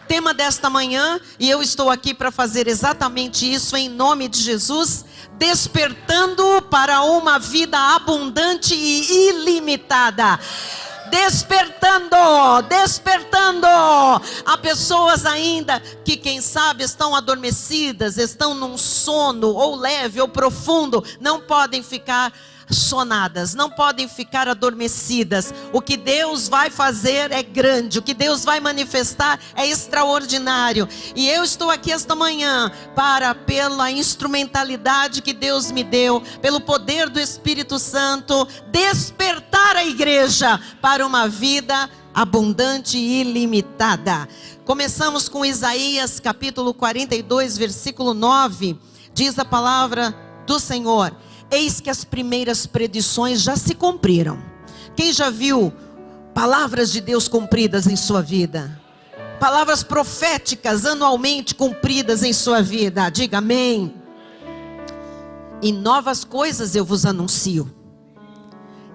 Tema desta manhã, e eu estou aqui para fazer exatamente isso em nome de Jesus, despertando para uma vida abundante e ilimitada. Despertando. Há pessoas ainda que, quem sabe, estão adormecidas, estão num sono ou leve ou profundo, não podem ficar sonadas, não podem ficar adormecidas. O que Deus vai fazer é grande, o que Deus vai manifestar é extraordinário. E eu estou aqui esta manhã pela instrumentalidade que Deus me deu, pelo poder do Espírito Santo, despertar a igreja para uma vida abundante e ilimitada. Começamos com Isaías capítulo 42, versículo 9. Diz a palavra do Senhor: eis que as primeiras predições já se cumpriram. Quem já viu palavras de Deus cumpridas em sua vida? Palavras proféticas anualmente cumpridas em sua vida? Diga amém. E novas coisas eu vos anuncio,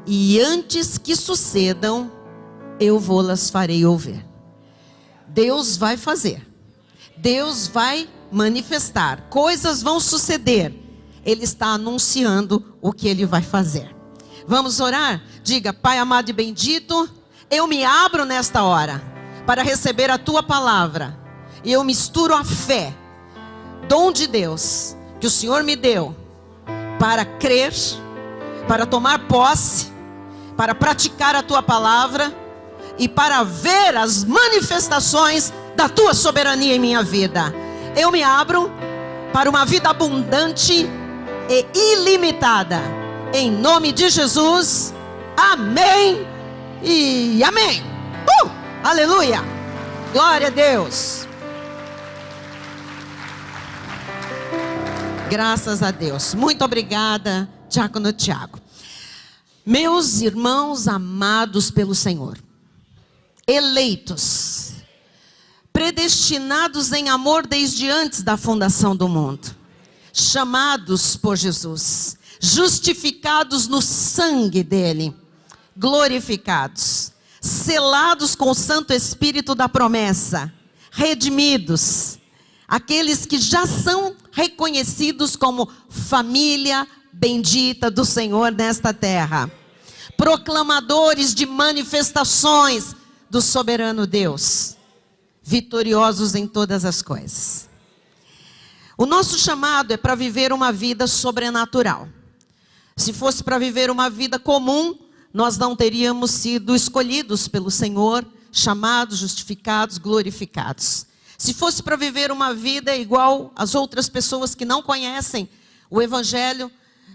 e antes que sucedam, eu vou-las farei ouvir. Deus vai fazer, Deus vai manifestar, coisas vão suceder. Ele está anunciando o que Ele vai fazer. Vamos orar? Diga: Pai amado e bendito, eu me abro nesta hora para receber a Tua palavra. E eu misturo a fé, dom de Deus, que o Senhor me deu, para crer, para tomar posse, para praticar a Tua palavra e para ver as manifestações da Tua soberania em minha vida. Eu me abro para uma vida abundante e ilimitada, em nome de Jesus, amém e amém. Aleluia, glória a Deus, graças a Deus. Muito obrigada, Diácono Tiago. Meus irmãos amados pelo Senhor, eleitos, predestinados em amor desde antes da fundação do mundo, chamados por Jesus, justificados no sangue dele, glorificados, selados com o Santo Espírito da promessa, redimidos, aqueles que já são reconhecidos como família bendita do Senhor nesta terra, proclamadores de manifestações do soberano Deus, vitoriosos em todas as coisas. O nosso chamado é para viver uma vida sobrenatural. Se fosse para viver uma vida comum, nós não teríamos sido escolhidos pelo Senhor, chamados, justificados, glorificados. Se fosse para viver uma vida igual às outras pessoas que não conhecem o Evangelho,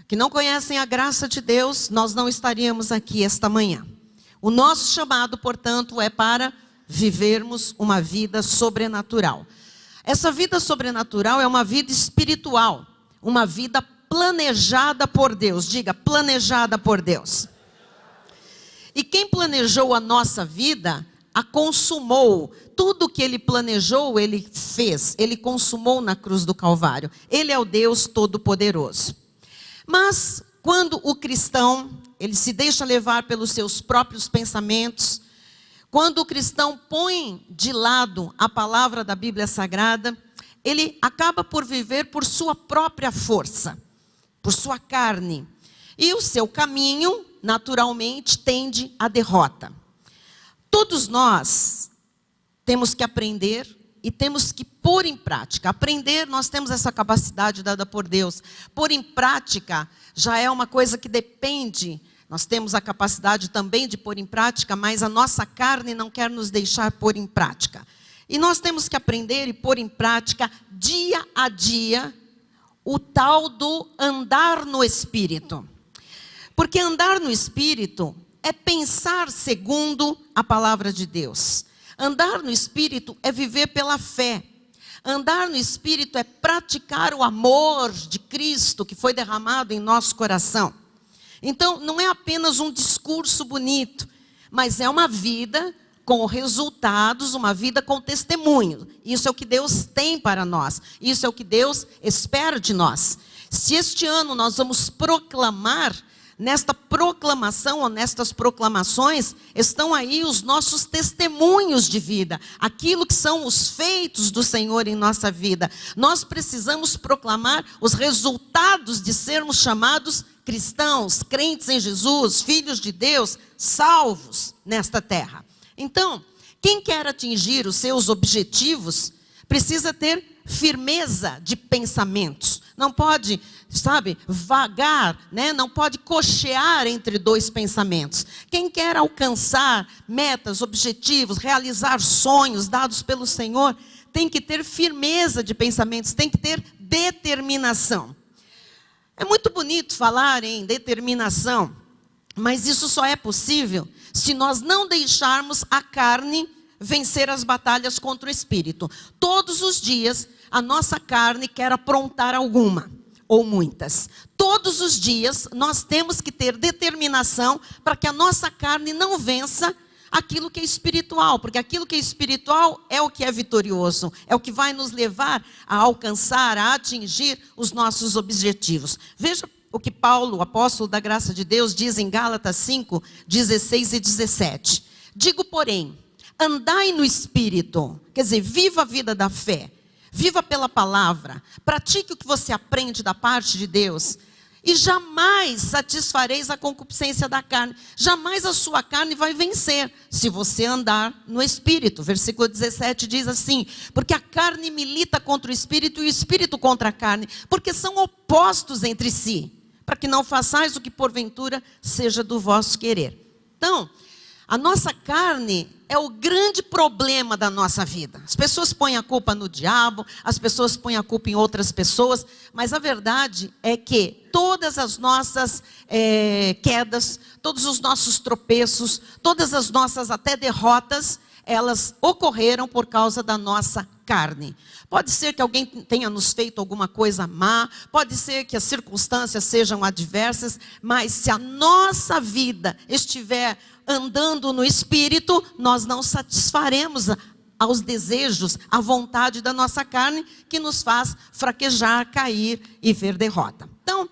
que não conhecem a graça de Deus, nós não estaríamos aqui esta manhã. O nosso chamado, portanto, é para vivermos uma vida sobrenatural. Essa vida sobrenatural é uma vida espiritual, uma vida planejada por Deus. Diga: planejada por Deus. E quem planejou a nossa vida, a consumou. Tudo que Ele planejou, Ele fez. Ele consumou na cruz do Calvário. Ele é o Deus Todo-Poderoso. Mas quando o cristão, ele se deixa levar pelos seus próprios pensamentos, quando o cristão põe de lado a palavra da Bíblia Sagrada, ele acaba por viver por sua própria força, por sua carne. E o seu caminho, naturalmente, tende à derrota. Todos nós temos que aprender e temos que pôr em prática. Aprender, nós temos essa capacidade dada por Deus. Pôr em prática já é uma coisa que depende. Nós temos a capacidade também de pôr em prática, mas a nossa carne não quer nos deixar pôr em prática. E nós temos que aprender e pôr em prática, dia a dia, o tal do andar no Espírito. Porque andar no Espírito é pensar segundo a palavra de Deus. Andar no Espírito é viver pela fé. Andar no Espírito é praticar o amor de Cristo que foi derramado em nosso coração. Então, não é apenas um discurso bonito, mas é uma vida com resultados, uma vida com testemunho. Isso é o que Deus tem para nós. Isso é o que Deus espera de nós. Se este ano nós vamos proclamar nesta proclamação, ou nestas proclamações, estão aí os nossos testemunhos de vida, aquilo que são os feitos do Senhor em nossa vida. Nós precisamos proclamar os resultados de sermos chamados cristãos, crentes em Jesus, filhos de Deus, salvos nesta terra. Então, quem quer atingir os seus objetivos, precisa ter firmeza de pensamentos. Não pode, vagar, né? Não pode cochear entre dois pensamentos. Quem quer alcançar metas, objetivos, realizar sonhos dados pelo Senhor, tem que ter firmeza de pensamentos, tem que ter determinação. É muito bonito falar em determinação, mas isso só é possível se nós não deixarmos a carne vencer as batalhas contra o espírito. Todos os dias, a nossa carne quer aprontar alguma, ou muitas. Todos os dias, nós temos que ter determinação para que a nossa carne não vença aquilo que é espiritual, porque aquilo que é espiritual é o que é vitorioso, é o que vai nos levar a alcançar, a atingir os nossos objetivos. Veja o que Paulo, o apóstolo da graça de Deus, diz em Gálatas 5, 16 e 17. Digo, porém, andai no Espírito, quer dizer, viva a vida da fé, viva pela palavra, pratique o que você aprende da parte de Deus, e jamais satisfareis a concupiscência da carne, jamais a sua carne vai vencer, se você andar no Espírito. Versículo 17 diz assim, porque a carne milita contra o Espírito e o Espírito contra a carne, porque são opostos entre si, para que não façais o que porventura seja do vosso querer. Então, a nossa carne é o grande problema da nossa vida. As pessoas põem a culpa no diabo, as pessoas põem a culpa em outras pessoas, mas a verdade é que todas as nossas quedas, todos os nossos tropeços, todas as nossas até derrotas, elas ocorreram por causa da nossa carne. Pode ser que alguém tenha nos feito alguma coisa má, pode ser que as circunstâncias sejam adversas, mas se a nossa vida estiver andando no Espírito, nós não satisfaremos aos desejos, à vontade da nossa carne, que nos faz fraquejar, cair e ver derrota. Então,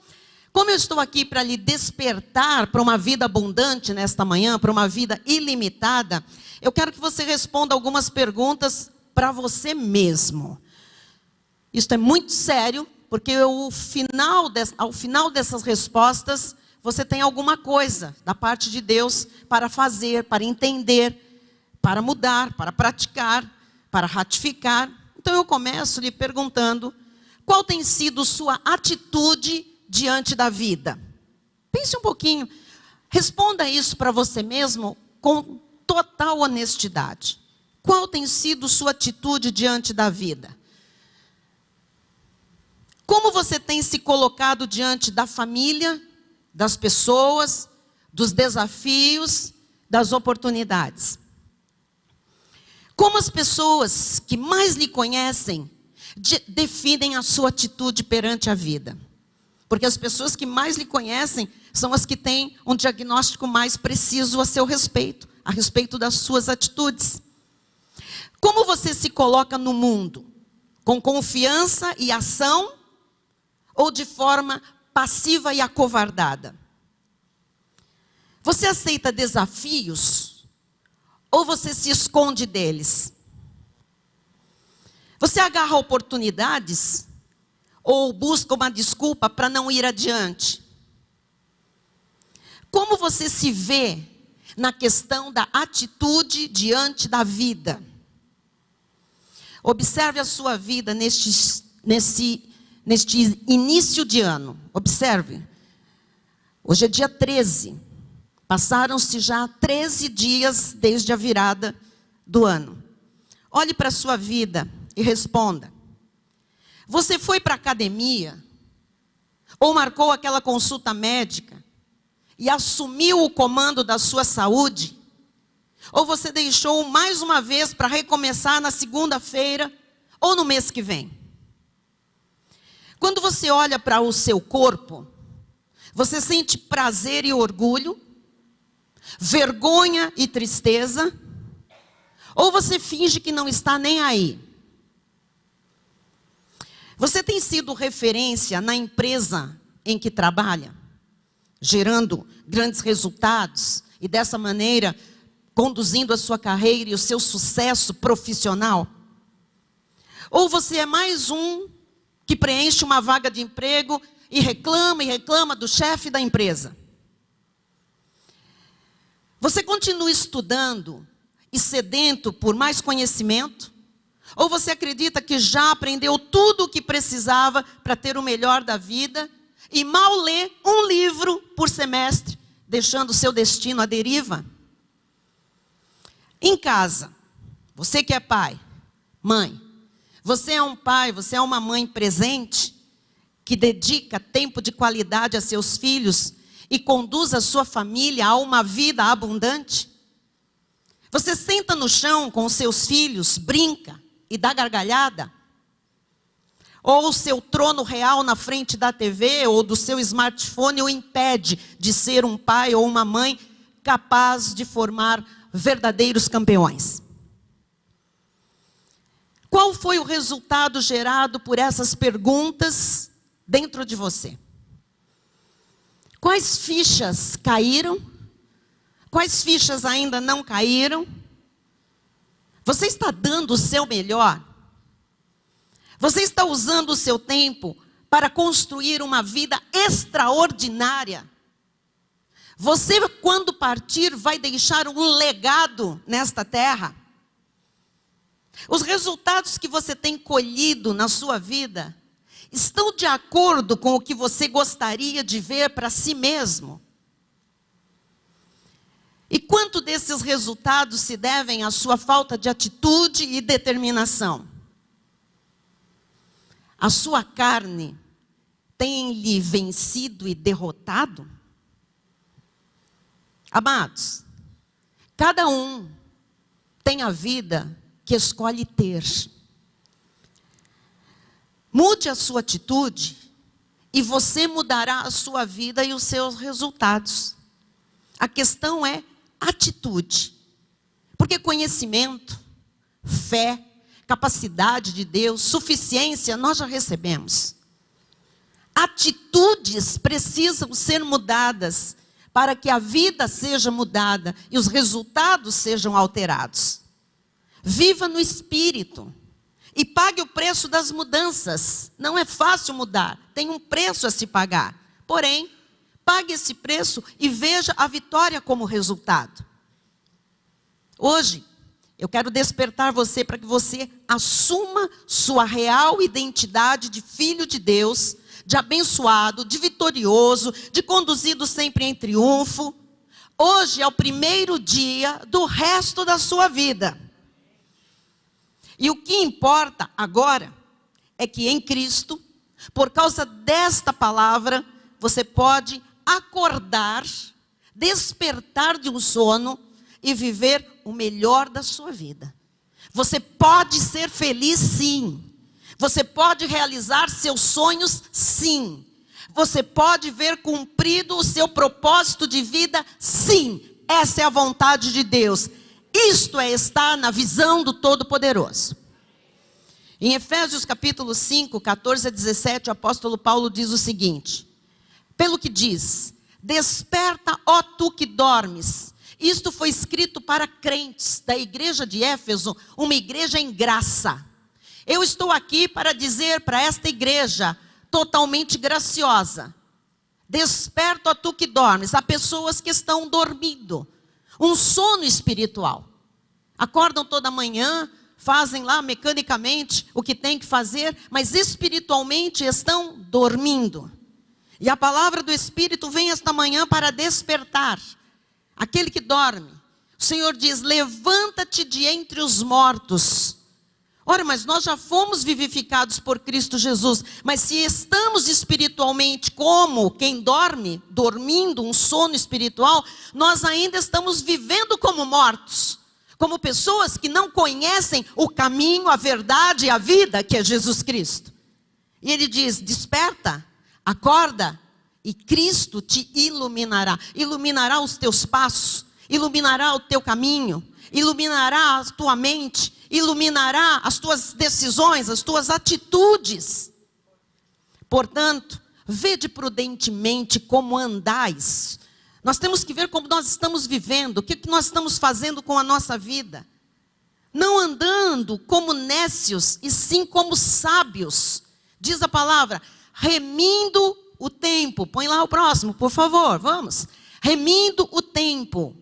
como eu estou aqui para lhe despertar para uma vida abundante nesta manhã, para uma vida ilimitada, eu quero que você responda algumas perguntas para você mesmo. Isso é muito sério, porque ao final dessas respostas, você tem alguma coisa da parte de Deus para fazer, para entender, para mudar, para praticar, para ratificar. Então eu começo lhe perguntando, qual tem sido sua atitude diante da vida? Pense um pouquinho, responda isso para você mesmo com total honestidade. Qual tem sido sua atitude diante da vida? Como você tem se colocado diante da família, das pessoas, dos desafios, das oportunidades? Como as pessoas que mais lhe conhecem definem a sua atitude perante a vida? Porque as pessoas que mais lhe conhecem são as que têm um diagnóstico mais preciso a seu respeito, a respeito das suas atitudes. Como você se coloca no mundo? Com confiança e ação ou de forma passiva e acovardada? Você aceita desafios ou você se esconde deles? Você agarra oportunidades ou busca uma desculpa para não ir adiante? Como você se vê na questão da atitude diante da vida? Observe a sua vida neste início de ano. Observe. Hoje é dia 13. Passaram-se já 13 dias desde a virada do ano. Olhe para a sua vida e responda. Você foi para a academia? Ou marcou aquela consulta médica? E assumiu o comando da sua saúde? Ou você deixou mais uma vez para recomeçar na segunda-feira? Ou no mês que vem? Quando você olha para o seu corpo, você sente prazer e orgulho? Vergonha e tristeza? Ou você finge que não está nem aí? Você tem sido referência na empresa em que trabalha? gerando grandes resultados e dessa maneira conduzindo a sua carreira e o seu sucesso profissional? Ou você é mais um que preenche uma vaga de emprego e reclama do chefe da empresa? Você continua estudando e sedento por mais conhecimento? Ou você acredita que já aprendeu tudo o que precisava para ter o melhor da vida e mal lê um livro por semestre, deixando o seu destino à deriva? Em casa, você que é pai, mãe, você é um pai, você é uma mãe presente, que dedica tempo de qualidade a seus filhos e conduz a sua família a uma vida abundante? Você senta no chão com os seus filhos, brinca e dá gargalhada? Ou o seu trono real na frente da TV ou do seu smartphone o impede de ser um pai ou uma mãe capaz de formar verdadeiros campeões? Qual foi o resultado gerado por essas perguntas dentro de você? Quais fichas caíram? Quais fichas ainda não caíram? Você está dando o seu melhor? Você está usando o seu tempo para construir uma vida extraordinária? Você, quando partir, vai deixar um legado nesta terra? Os resultados que você tem colhido na sua vida estão de acordo com o que você gostaria de ver para si mesmo? E quanto desses resultados se devem à sua falta de atitude e determinação? A sua carne tem lhe vencido e derrotado? Amados, cada um tem a vida que escolhe ter. Mude a sua atitude e você mudará a sua vida e os seus resultados. A questão é atitude. Porque conhecimento, fé, capacidade de Deus, suficiência, nós já recebemos. Atitudes precisam ser mudadas para que a vida seja mudada e os resultados sejam alterados. Viva no Espírito e pague o preço das mudanças. Não é fácil mudar, tem um preço a se pagar. Porém, pague esse preço e veja a vitória como resultado. Hoje, eu quero despertar você para que você assuma sua real identidade de filho de Deus, de abençoado, de vitorioso, de conduzido sempre em triunfo. Hoje é o primeiro dia do resto da sua vida. E o que importa agora é que em Cristo, por causa desta palavra, você pode acordar, despertar de um sono e viver o melhor da sua vida. Você pode ser feliz, sim. Você pode realizar seus sonhos, sim. Você pode ver cumprido o seu propósito de vida, sim. Essa é a vontade de Deus. Isto é estar na visão do Todo-Poderoso. Em Efésios capítulo 5, 14 a 17, o apóstolo Paulo diz o seguinte: pelo que diz, desperta, ó tu que dormes. Isto foi escrito para crentes da igreja de Éfeso, uma igreja em graça. Eu estou aqui para dizer para esta igreja totalmente graciosa: desperta, ó tu que dormes. Há pessoas que estão dormindo, um sono espiritual. Acordam toda manhã, fazem lá mecanicamente o que tem que fazer, mas espiritualmente estão dormindo. E a palavra do Espírito vem esta manhã para despertar aquele que dorme. O Senhor diz: levanta-te de entre os mortos. Ora, mas nós já fomos vivificados por Cristo Jesus. Mas se estamos espiritualmente como quem dorme, dormindo um sono espiritual, nós ainda estamos vivendo como mortos. Como pessoas que não conhecem o caminho, a verdade e a vida, que é Jesus Cristo. E ele diz: desperta, acorda, e Cristo te iluminará. Iluminará os teus passos, iluminará o teu caminho, iluminará a tua mente, iluminará as tuas decisões, as tuas atitudes. Portanto, Vede prudentemente como andais. Nós temos que ver como nós estamos vivendo, o que nós estamos fazendo com a nossa vida. Não andando como nécios, e sim como sábios. Diz a palavra, remindo o tempo. Põe lá o próximo, por favor, vamos. Remindo o tempo.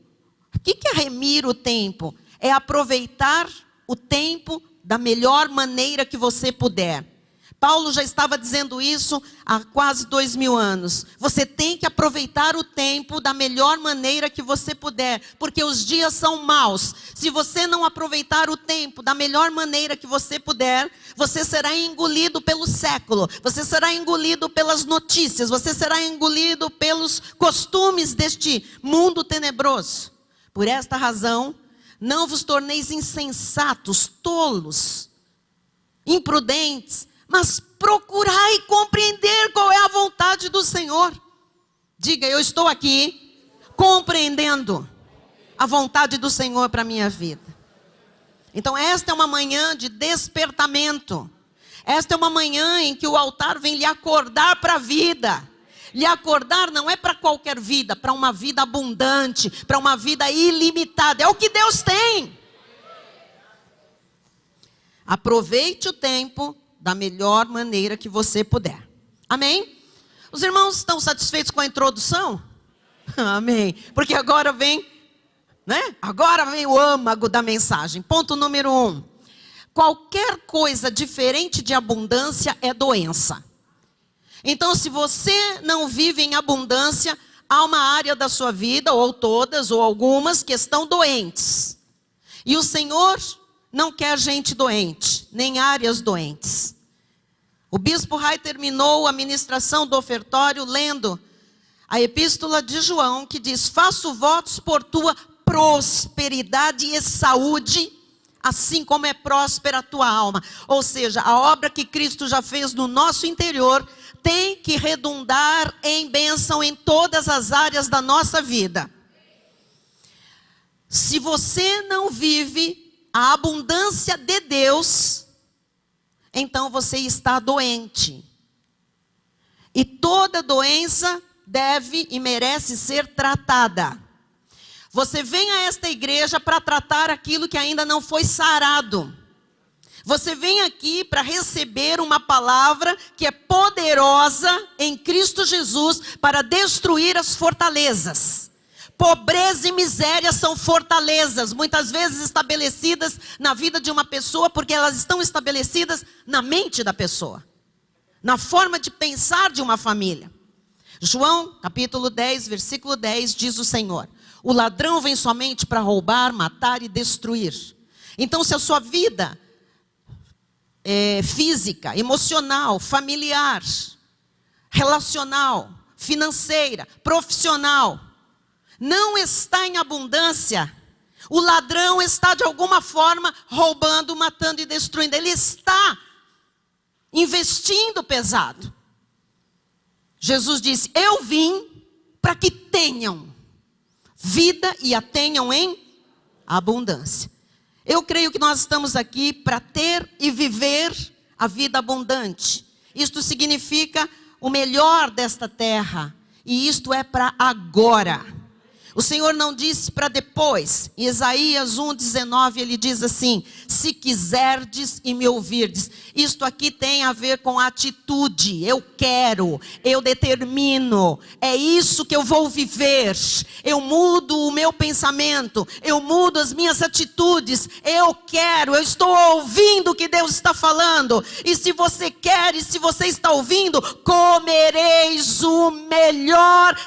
O que é remir o tempo? É aproveitar o tempo da melhor maneira que você puder. Paulo já estava dizendo isso há quase 2000 anos. Você tem que aproveitar o tempo da melhor maneira que você puder, porque os dias são maus. Se você não aproveitar o tempo da melhor maneira que você puder, você será engolido pelo século, você será engolido pelas notícias, você será engolido pelos costumes deste mundo tenebroso. Por esta razão, não vos torneis insensatos, tolos, imprudentes, mas procurai compreender qual é a vontade do Senhor. Diga, eu estou aqui compreendendo a vontade do Senhor para a minha vida. Então esta é uma manhã de despertamento. Esta é uma manhã em que o altar vem lhe acordar para a vida. Lhe acordar não é para qualquer vida, para uma vida abundante, para uma vida ilimitada. É o que Deus tem. Aproveite o tempo da melhor maneira que você puder. Amém? Os irmãos estão satisfeitos com a introdução? Amém. Porque agora vem, né? Agora vem o âmago da mensagem. Ponto número 1. Qualquer coisa diferente de abundância é doença. Então, se você não vive em abundância, há uma área da sua vida, ou todas, ou algumas, que estão doentes. E o Senhor não quer gente doente, nem áreas doentes. O bispo Rai terminou a ministração do ofertório lendo a epístola de João, que diz, faço votos por tua prosperidade e saúde, assim como é próspera a tua alma. Ou seja, a obra que Cristo já fez no nosso interior tem que redundar em bênção em todas as áreas da nossa vida. Se você não vive a abundância de Deus, então você está doente. E toda doença deve e merece ser tratada. Você vem a esta igreja para tratar aquilo que ainda não foi sarado. Você vem aqui para receber uma palavra que é poderosa em Cristo Jesus para destruir as fortalezas. Pobreza e miséria são fortalezas, muitas vezes estabelecidas na vida de uma pessoa, porque elas estão estabelecidas na mente da pessoa, na forma de pensar de uma família. João, capítulo 10, versículo 10, diz o Senhor, o ladrão vem somente para roubar, matar e destruir. Então, se a sua vida física, emocional, familiar, relacional, financeira, profissional, não está em abundância, o ladrão está de alguma forma roubando, matando e destruindo. Ele está investindo pesado. Jesus disse, eu vim para que tenham vida e a tenham em abundância. Eu creio que nós estamos aqui para ter e viver a vida abundante. Isto significa o melhor desta terra. E isto é para agora. O Senhor não disse para depois. Em Isaías 1:19 ele diz assim, se quiserdes e me ouvirdes. Isto aqui tem a ver com atitude. Eu quero, eu determino. É isso que eu vou viver. Eu mudo o meu pensamento. Eu mudo as minhas atitudes. Eu quero, eu estou ouvindo o que Deus está falando. E se você quer e se você está ouvindo, comereis o melhor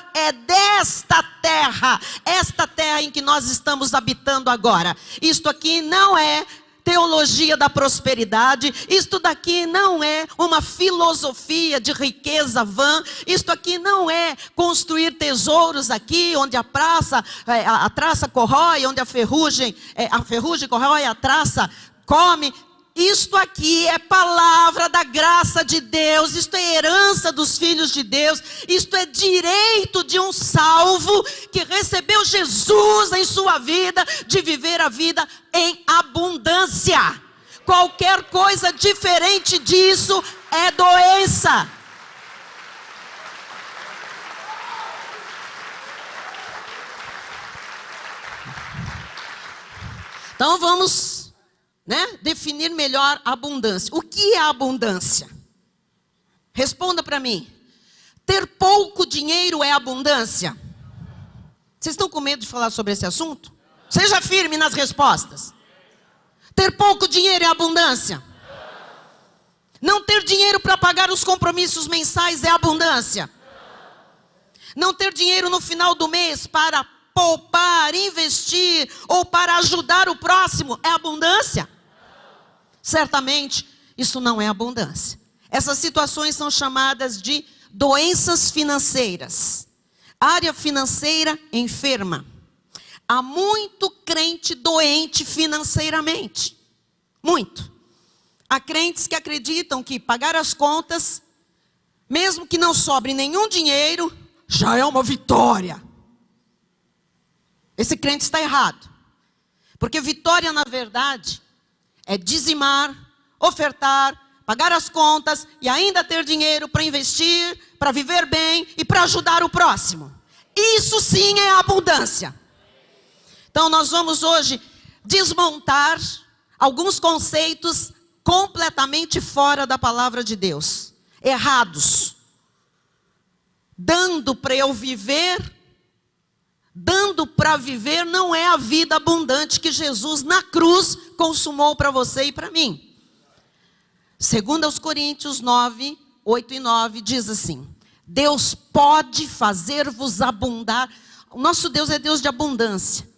desta terra. Esta terra em que nós estamos habitando agora. Isto aqui não é teologia da prosperidade. Isto daqui não é uma filosofia de riqueza vã. Isto aqui não é construir tesouros aqui, onde a traça corrói, onde a ferrugem corrói, a traça come. Isto aqui é palavra da graça de Deus, isto é herança dos filhos de Deus, isto é direito de um salvo que recebeu Jesus em sua vida, de viver a vida em abundância. Qualquer coisa diferente disso é doença. Então vamos, definir melhor a abundância. O que é abundância? Responda para mim. Ter pouco dinheiro é abundância? Vocês estão com medo de falar sobre esse assunto? Seja firme nas respostas. Ter pouco dinheiro é abundância? Não ter dinheiro para pagar os compromissos mensais é abundância? Não ter dinheiro no final do mês para poupar, investir ou para ajudar o próximo é abundância? Certamente isso não é abundância. Essas situações são chamadas de doenças financeiras. Área financeira enferma. Há muito crente doente financeiramente. Muito. Há crentes que acreditam que pagar as contas, mesmo que não sobre nenhum dinheiro, já é uma vitória. Esse crente está errado. Porque vitória, na verdade, é dizimar, ofertar, pagar as contas e ainda ter dinheiro para investir, para viver bem e para ajudar o próximo. Isso sim é abundância. Então nós vamos hoje desmontar alguns conceitos completamente fora da palavra de Deus. Errados. Dando para eu viver, dando para viver não é a vida abundante que Jesus na cruz consumou para você e para mim. Segundo aos Coríntios 9, 8 e 9 diz assim: Deus pode fazer-vos abundar. O nosso Deus é Deus de abundância.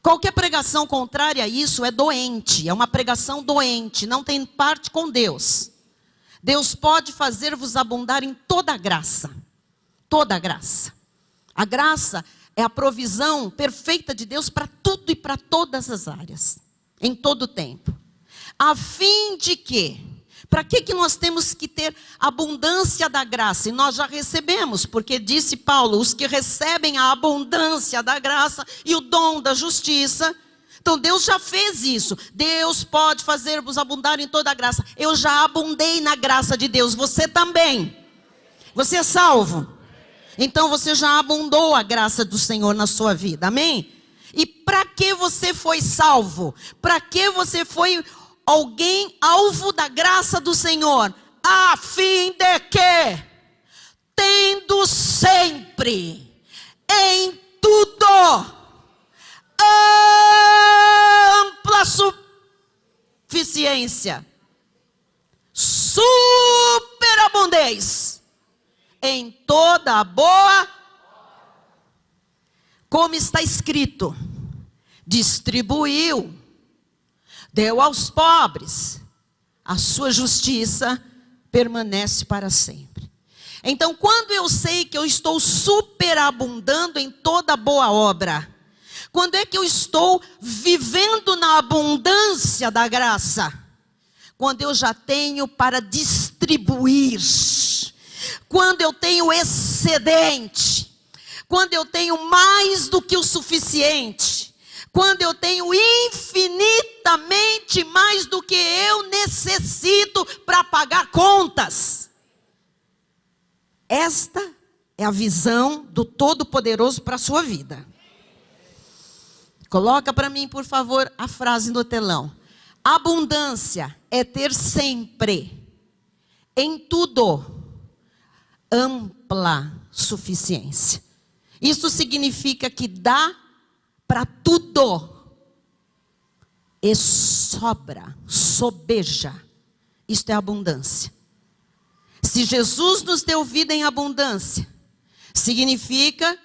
Qualquer pregação contrária a isso é doente, é uma pregação doente, não tem parte com Deus. Deus pode fazer-vos abundar em toda a graça. Toda a graça. A graça é a provisão perfeita de Deus para tudo e para todas as áreas, em todo o tempo. A fim de que, para que nós temos que ter abundância da graça? E nós já recebemos, porque disse Paulo, os que recebem a abundância da graça e o dom da justiça. Então Deus já fez isso. Deus pode fazer-vos abundar em toda a graça. Eu já abundei na graça de Deus, você também. Você é salvo. Então você já abundou a graça do Senhor na sua vida, amém? E para que você foi salvo? Para que você foi alguém alvo da graça do Senhor? A fim de que, tendo sempre, em tudo, ampla suficiência, superabundez em toda a boa, como está escrito, distribuiu, deu aos pobres, a sua justiça permanece para sempre. Então, quando eu sei que eu estou superabundando em toda boa obra, quando é que eu estou vivendo na abundância da graça? Quando eu já tenho para distribuir, quando eu tenho excedente, quando eu tenho mais do que o suficiente, quando eu tenho infinitamente mais do que eu necessito para pagar contas. Esta é a visão do Todo-Poderoso para a sua vida. Coloca para mim, por favor, a frase no telão. Abundância é ter sempre, em tudo, ampla suficiência. Isso significa que dá para tudo e sobra, sobeja. Isto é abundância. Se Jesus nos deu vida em abundância, significa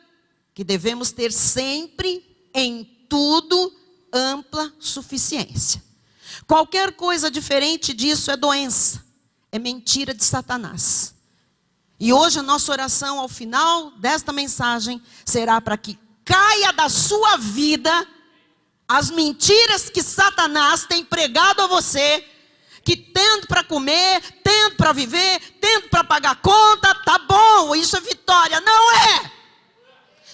que devemos ter sempre, em tudo, ampla suficiência. Qualquer coisa diferente disso é doença, é mentira de Satanás. E hoje a nossa oração ao final desta mensagem será para que caia da sua vida as mentiras que Satanás tem pregado a você, que tendo para comer, tendo para viver, tendo para pagar conta, tá bom, isso é vitória. Não é.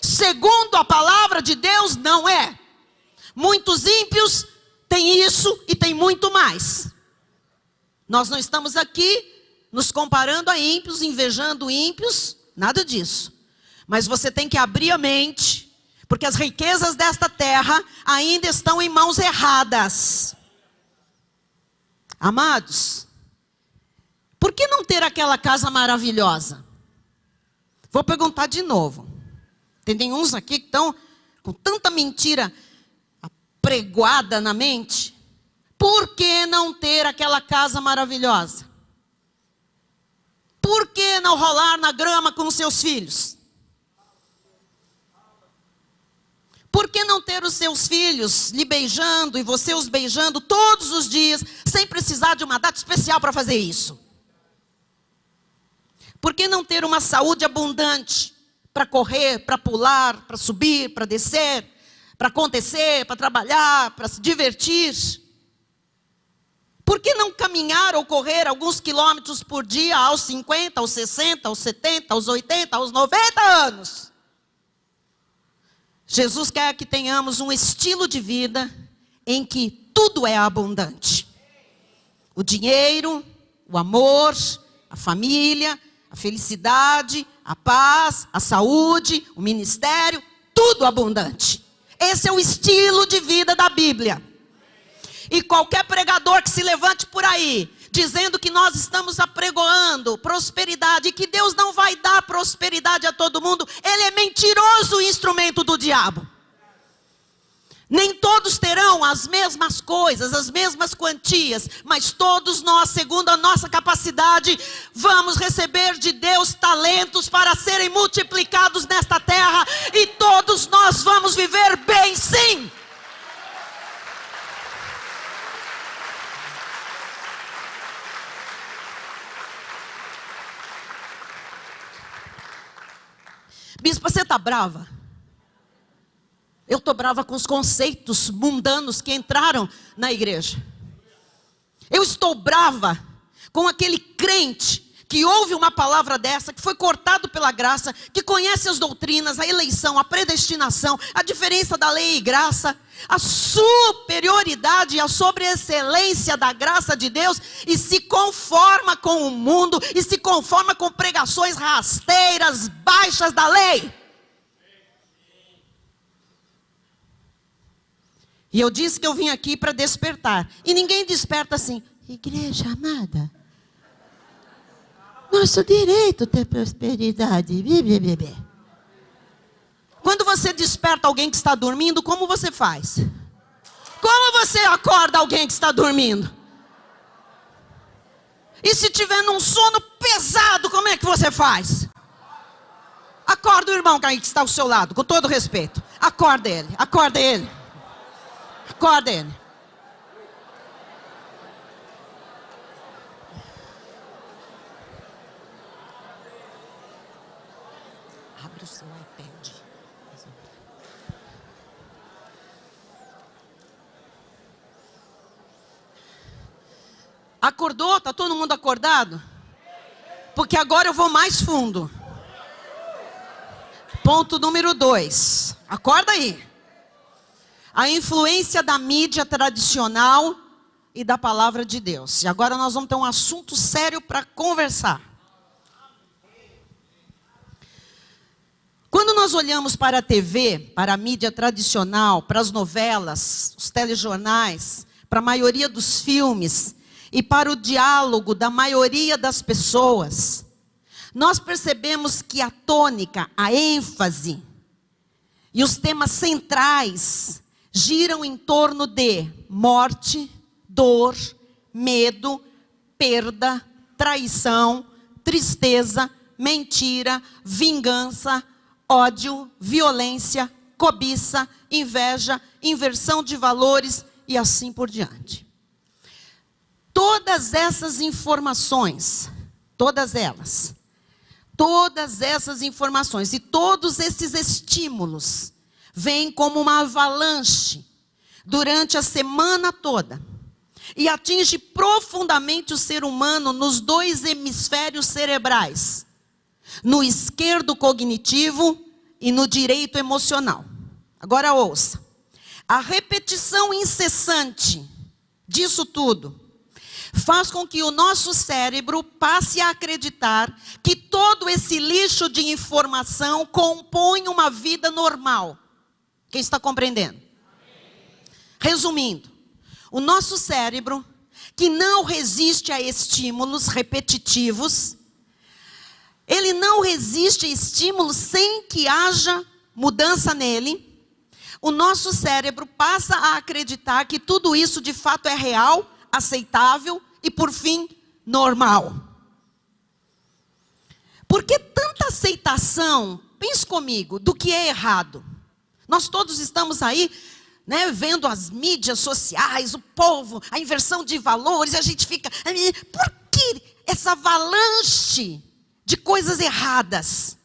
Segundo a palavra de Deus, não é. Muitos ímpios têm isso e tem muito mais. Nós não estamos aqui nos comparando a ímpios, invejando ímpios, nada disso. Mas você tem que abrir a mente Porque as riquezas desta terra ainda estão em mãos erradas. Amados, por que não ter aquela casa maravilhosa? Vou perguntar de novo. Tem uns aqui que estão com tanta mentira pregoada na mente. Por que não ter aquela casa maravilhosa? Por que não rolar na grama com os seus filhos? Por que não ter os seus filhos lhe beijando e você os beijando todos os dias, sem precisar de uma data especial para fazer isso? Por que não ter uma saúde abundante para correr, para pular, para subir, para descer, para acontecer, para trabalhar, para se divertir? Por que não caminhar ou correr alguns quilômetros por dia aos 50, aos 60, aos 70, aos 80, aos 90 anos? Jesus quer que tenhamos um estilo de vida em que tudo é abundante. O dinheiro, o amor, a família, a felicidade, a paz, a saúde, o ministério, tudo abundante. Esse é o estilo de vida da Bíblia. E qualquer pregador que se levante por aí, dizendo que nós estamos apregoando prosperidade, e que Deus não vai dar prosperidade a todo mundo, ele é mentiroso, instrumento do diabo. Nem todos terão as mesmas coisas, as mesmas quantias, mas todos nós, segundo a nossa capacidade, vamos receber de Deus talentos para serem multiplicados nesta terra, e todos nós vamos viver bem, sim. Bispa, você está brava? Eu estou brava com os conceitos mundanos que entraram na igreja. Eu estou brava com aquele crente que ouve uma palavra dessa, que foi cortado pela graça, que conhece as doutrinas, a eleição, a predestinação, a diferença da lei e graça, a superioridade e a sobreexcelência da graça de Deus, e se conforma com o mundo, e se conforma com pregações rasteiras, baixas da lei. E eu disse que eu vim aqui para despertar, e ninguém desperta assim: igreja amada, nosso direito ter prosperidade. Quando você desperta alguém que está dormindo, como você faz? Como você acorda alguém que está dormindo? E se tiver num sono pesado, como é que você faz? Acorda o irmão que está ao seu lado, com todo respeito. Acorda ele, acorda ele. Acorda ele. Abre o seu iPad. Acordou? Está todo mundo acordado? Porque agora eu vou mais fundo. Ponto número 2. Acorda aí. A influência da mídia tradicional e da palavra de Deus. E agora nós vamos ter um assunto sério para conversar. Quando nós olhamos para a TV, para a mídia tradicional, para as novelas, os telejornais, para a maioria dos filmes e para o diálogo da maioria das pessoas, nós percebemos que a tônica, a ênfase e os temas centrais giram em torno de morte, dor, medo, perda, traição, tristeza, mentira, vingança, ódio, violência, cobiça, inveja, inversão de valores e assim por diante. Todas essas informações, todas essas informações e todos esses estímulos vêm como uma avalanche durante a semana toda e atinge profundamente o ser humano nos 2 hemisférios cerebrais, no esquerdo cognitivo e no direito emocional. Agora ouça, a repetição incessante disso tudo faz com que o nosso cérebro passe a acreditar que todo esse lixo de informação compõe uma vida normal. Quem está compreendendo? Resumindo, o nosso cérebro, que não resiste a estímulos repetitivos, ele não resiste a estímulos sem que haja mudança nele. O nosso cérebro passa a acreditar que tudo isso de fato é real, aceitável e, por fim, normal. Por que tanta aceitação, pense comigo, do que é errado? Nós todos estamos aí, né, vendo as mídias sociais, o povo, a inversão de valores, e a gente fica... Por que essa avalanche de coisas erradas?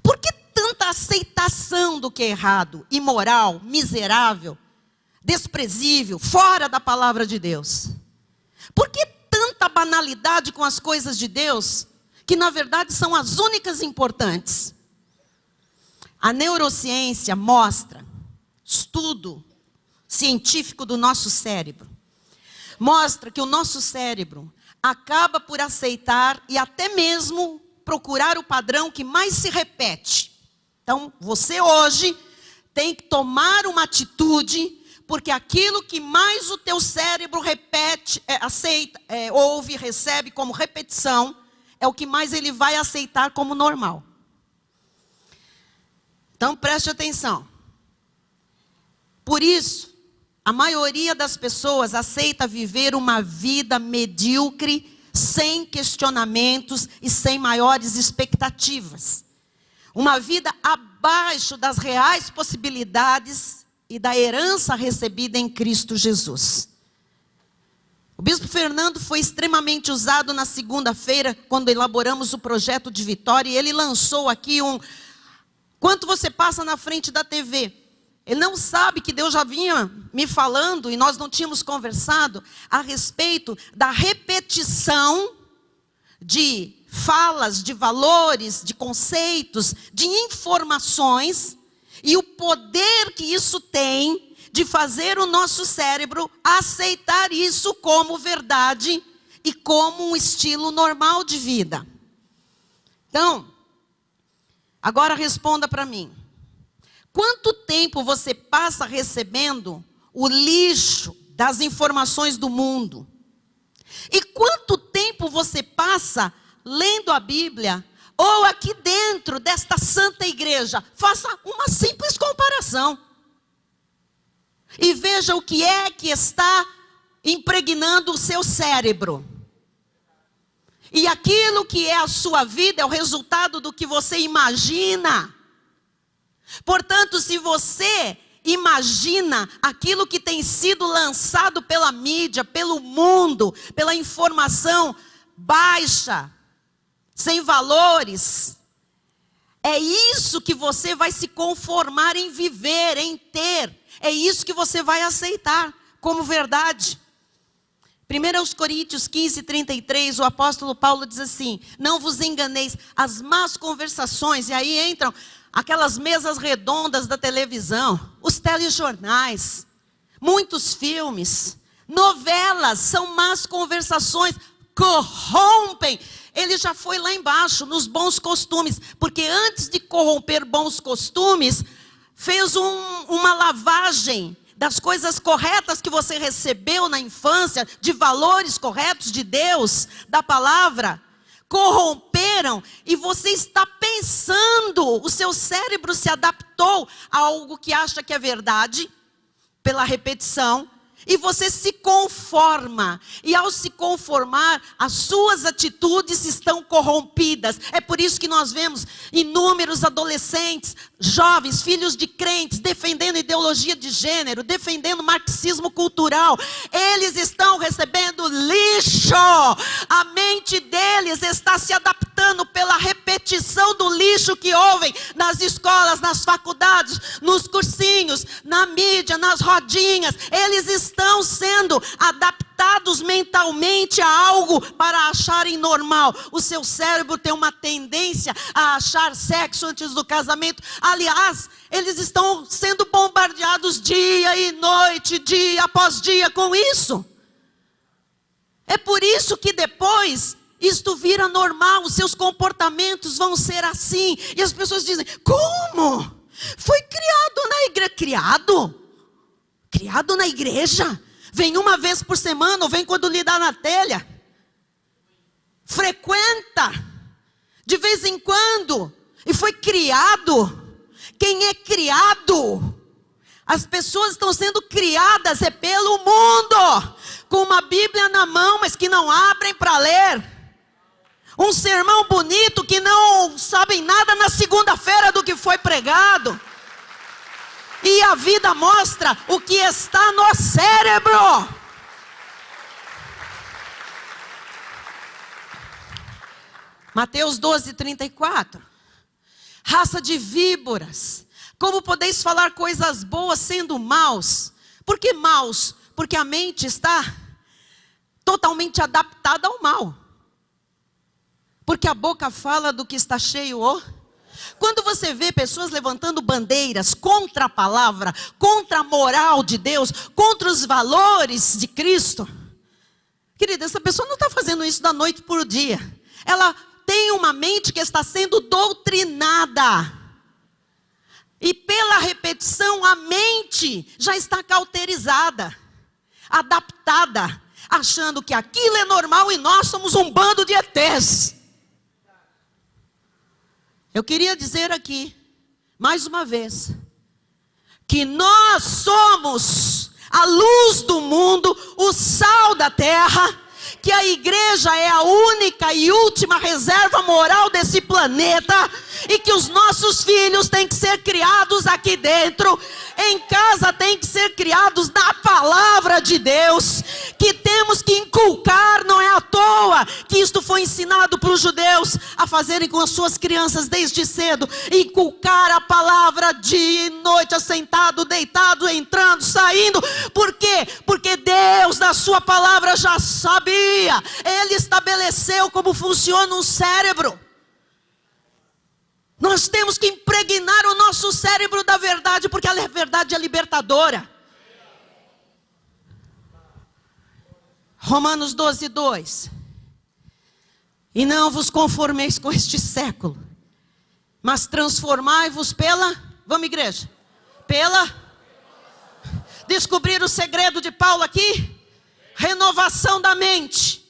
Por que tanta aceitação do que é errado, imoral, miserável, desprezível, fora da palavra de Deus? Por que tanta banalidade com as coisas de Deus, que na verdade são as únicas importantes? A neurociência mostra, estudo científico do nosso cérebro, mostra que o nosso cérebro acaba por aceitar e até mesmo procurar o padrão que mais se repete. Então, você hoje tem que tomar uma atitude, porque aquilo que mais o teu cérebro repete, aceita, ouve, recebe como repetição, é o que mais ele vai aceitar como normal. Então, preste atenção. Por isso, a maioria das pessoas aceita viver uma vida medíocre, sem questionamentos e sem maiores expectativas. Uma vida abaixo das reais possibilidades e da herança recebida em Cristo Jesus. O bispo Fernando foi extremamente usado na segunda-feira, quando elaboramos o projeto de Vitória, e ele lançou aqui quanto você passa na frente da TV? Ele não sabe que Deus já vinha me falando, e nós não tínhamos conversado, a respeito da repetição de falas, de valores, de conceitos, de informações, e o poder que isso tem de fazer o nosso cérebro aceitar isso como verdade e como um estilo normal de vida. Então, agora responda para mim. Quanto tempo você passa recebendo o lixo das informações do mundo? E quanto tempo você passa lendo a Bíblia, ou aqui dentro desta santa igreja? Faça uma simples comparação. E veja o que é que está impregnando o seu cérebro. E aquilo que é a sua vida é o resultado do que você imagina. Portanto, se você imagina aquilo que tem sido lançado pela mídia, pelo mundo, pela informação baixa, sem valores, é isso que você vai se conformar em viver, em ter. É isso que você vai aceitar como verdade. 1 Coríntios 15, 33, o apóstolo Paulo diz assim: não vos enganeis, as más conversações, e aí entram aquelas mesas redondas da televisão, os telejornais, muitos filmes, novelas, são más conversações, corrompem. Ele já foi lá embaixo, nos bons costumes, porque antes de corromper bons costumes, fez uma lavagem das coisas corretas que você recebeu na infância, de valores corretos de Deus, da palavra. Corromperam e você está pensando, o seu cérebro se adaptou a algo que acha que é verdade, pela repetição, e você se conforma, e ao se conformar, as suas atitudes estão corrompidas. É por isso que nós vemos inúmeros adolescentes, jovens, filhos de crentes, defendendo ideologia de gênero, defendendo marxismo cultural. Eles estão recebendo lixo, a mente deles está se adaptando pela repetição do lixo que ouvem nas escolas, nas faculdades, nos cursinhos, na mídia, nas rodinhas. Eles estão sendo adaptados mentalmente a algo para acharem normal. O seu cérebro tem uma tendência a achar sexo antes do casamento. Aliás, eles estão sendo bombardeados dia e noite, dia após dia com isso. É por isso que depois isto vira normal, os seus comportamentos vão ser assim. E as pessoas dizem: como? Foi criado na igreja. Criado na igreja. Vem uma vez por semana, ou vem quando lhe dá na telha. Frequenta. De vez em quando. E foi criado. Quem é criado? As pessoas estão sendo criadas é pelo mundo. Com uma Bíblia na mão, mas que não abrem para ler. Um sermão bonito que não sabem nada na segunda-feira do que foi pregado. E a vida mostra o que está no cérebro. Mateus 12:34. Raça de víboras, como podeis falar coisas boas sendo maus? Por que maus? Porque a mente está totalmente adaptada ao mal. Porque a boca fala do que está cheio, Quando você vê pessoas levantando bandeiras contra a palavra, contra a moral de Deus, contra os valores de Cristo, querida, essa pessoa não está fazendo isso da noite para o dia. Ela tem uma mente que está sendo doutrinada. E pela repetição, a mente já está cauterizada, adaptada, achando que aquilo é normal e nós somos um bando de ETs. Eu queria dizer aqui, mais uma vez, que nós somos a luz do mundo, o sal da terra, que a igreja é a única e última reserva moral desse planeta, e que os nossos filhos têm que ser criados aqui dentro, em casa têm que ser criados na palavra de Deus, que temos que inculcar, não é à toa que isto foi ensinado para os judeus a fazerem com as suas crianças desde cedo, inculcar a palavra dia e noite, assentado, deitado, entrando, saindo. Por quê? Porque Deus na sua palavra já sabia, Ele estabeleceu como funciona um cérebro. Nós temos que impregnar o nosso cérebro da verdade, porque a verdade é libertadora. Romanos 12:2. E não vos conformeis com este século, mas transformai-vos vamos igreja, descobrir o segredo de Paulo aqui, renovação da mente.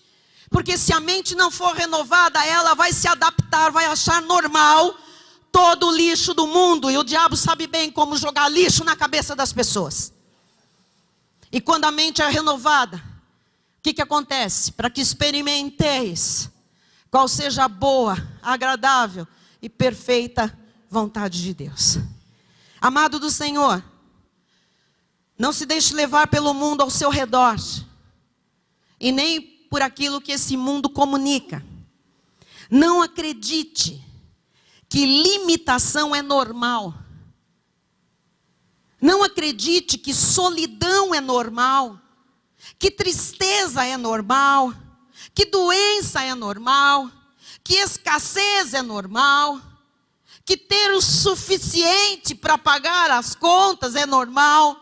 Porque se a mente não for renovada, ela vai se adaptar, vai achar normal todo o lixo do mundo, e o diabo sabe bem como jogar lixo na cabeça das pessoas. E quando a mente é renovada, o que acontece? Para que experimenteis qual seja a boa, agradável e perfeita vontade de Deus. Amado do Senhor, não se deixe levar pelo mundo ao seu redor, e nem por aquilo que esse mundo comunica. Não acredite que limitação é normal. Não acredite que solidão é normal, que tristeza é normal, que doença é normal, que escassez é normal, que ter o suficiente para pagar as contas é normal.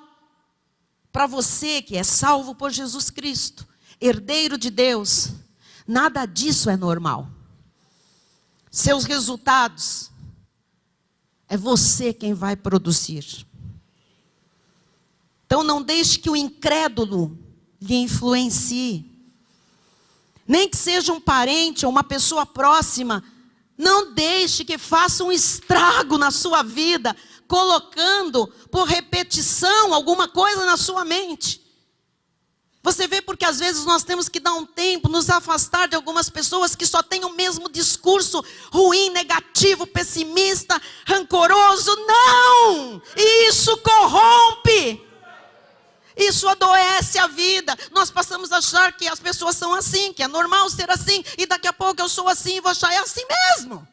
Para você que é salvo por Jesus Cristo, herdeiro de Deus, nada disso é normal. Seus resultados, é você quem vai produzir. Então não deixe que o incrédulo lhe influencie. Nem que seja um parente ou uma pessoa próxima, não deixe que faça um estrago na sua vida, colocando por repetição alguma coisa na sua mente. Você vê, porque às vezes nós temos que dar um tempo, nos afastar de algumas pessoas que só têm o mesmo discurso ruim, negativo, pessimista, rancoroso. Não! Isso corrompe. Isso adoece a vida. Nós passamos a achar que as pessoas são assim, que é normal ser assim, e daqui a pouco eu sou assim e vou achar é assim mesmo.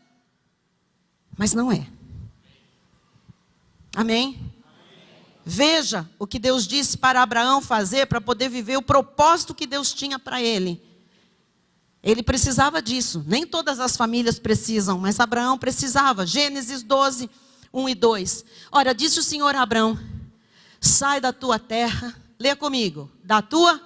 Mas não é. Amém? Veja o que Deus disse para Abraão fazer para poder viver o propósito que Deus tinha para ele. Ele precisava disso. Nem todas as famílias precisam, mas Abraão precisava. Gênesis 12, 1 e 2. Ora, disse o Senhor a Abraão: sai da tua terra, leia comigo, da tua...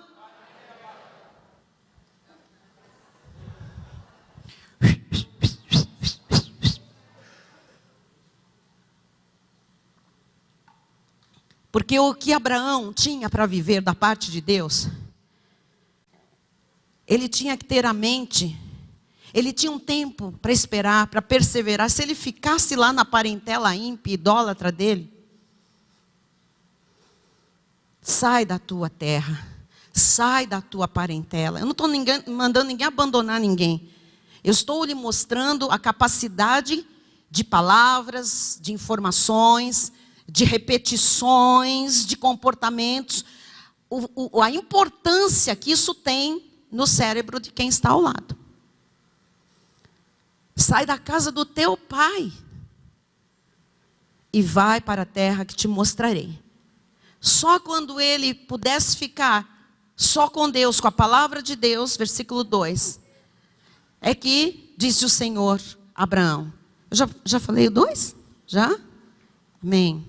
Porque o que Abraão tinha para viver da parte de Deus, ele tinha que ter a mente, ele tinha um tempo para esperar, para perseverar. Se ele ficasse lá na parentela ímpia, idólatra dele, sai da tua terra, sai da tua parentela. Eu não estou mandando ninguém abandonar ninguém. Eu estou lhe mostrando a capacidade de palavras, de informações, de repetições, de comportamentos, a importância que isso tem no cérebro de quem está ao lado. Sai da casa do teu pai e vai para a terra que te mostrarei. Só quando ele pudesse ficar só com Deus, com a palavra de Deus, versículo 2, é que disse o Senhor a Abraão. Eu já falei o 2? Já? Amém.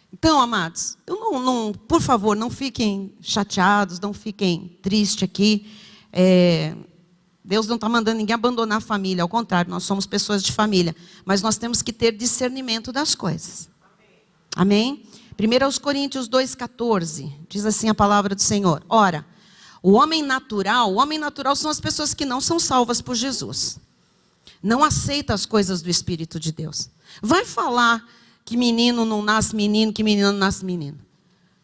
Então, amados, por favor, não fiquem chateados, não fiquem tristes aqui. Deus não está mandando ninguém abandonar a família, ao contrário, nós somos pessoas de família. Mas nós temos que ter discernimento das coisas. Amém? 1 Coríntios 2,14, diz assim a palavra do Senhor. Ora, o homem natural são as pessoas que não são salvas por Jesus. Não aceita as coisas do Espírito de Deus. Vai falar que menino não nasce menino, que menino não nasce menino.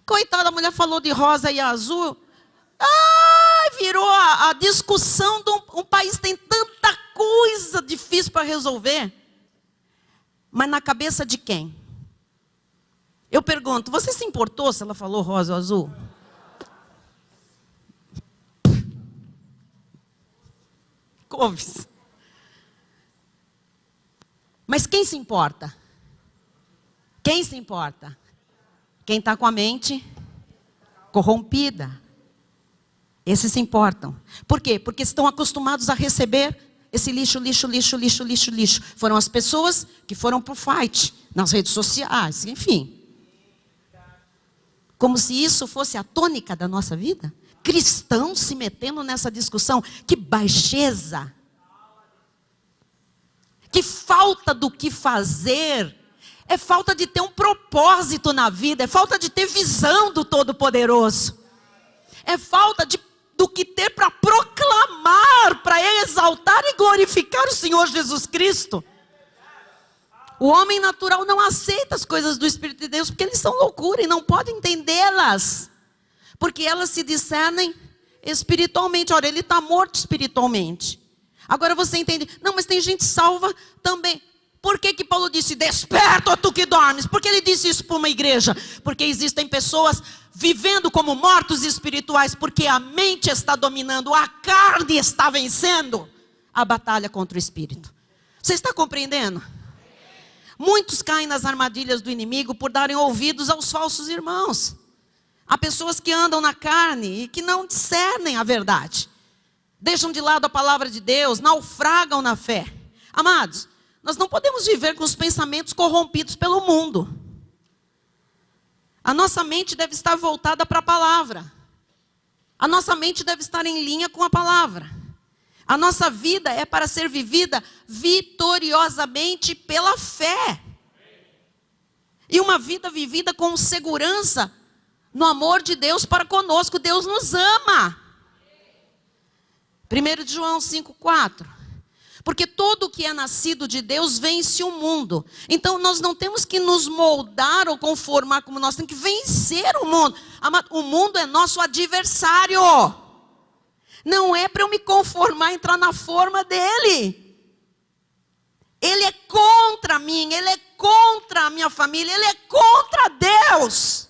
Coitada, a mulher falou de rosa e azul. Virou a discussão de um país tem tanta coisa difícil para resolver. Mas na cabeça de quem? Eu pergunto, você se importou se ela falou rosa ou azul? Couves. Mas quem se importa? Quem se importa? Quem está com a mente corrompida. Esses se importam. Por quê? Porque estão acostumados a receber esse lixo. Foram as pessoas que foram para o fight, nas redes sociais, enfim. Como se isso fosse a tônica da nossa vida. Cristãos se metendo nessa discussão. Que baixeza. Que falta do que fazer. É falta de ter um propósito na vida. É falta de ter visão do Todo-Poderoso. É falta do que ter para proclamar, para exaltar e glorificar o Senhor Jesus Cristo. O homem natural não aceita as coisas do Espírito de Deus, porque eles são loucura e não pode entendê-las. Porque elas se discernem espiritualmente. Ora, ele está morto espiritualmente. Agora você entende, não, mas tem gente salva também. Por que Paulo disse, desperta, ó tu que dormes? Por que ele disse isso para uma igreja? Porque existem pessoas vivendo como mortos espirituais, porque a mente está dominando, a carne está vencendo a batalha contra o espírito. Você está compreendendo? Muitos caem nas armadilhas do inimigo por darem ouvidos aos falsos irmãos. Há pessoas que andam na carne e que não discernem a verdade. Deixam de lado a palavra de Deus, naufragam na fé. Amados, nós não podemos viver com os pensamentos corrompidos pelo mundo. A nossa mente deve estar voltada para a palavra. A nossa mente deve estar em linha com a palavra. A nossa vida é para ser vivida vitoriosamente pela fé. E uma vida vivida com segurança no amor de Deus para conosco. Deus nos ama. 1 João 5,4. Porque todo o que é nascido de Deus vence o mundo. Então nós não temos que nos moldar ou conformar como nós temos que vencer o mundo. O mundo é nosso adversário. Não é para eu me conformar, entrar na forma dele. Ele é contra mim, ele é contra a minha família, ele é contra Deus.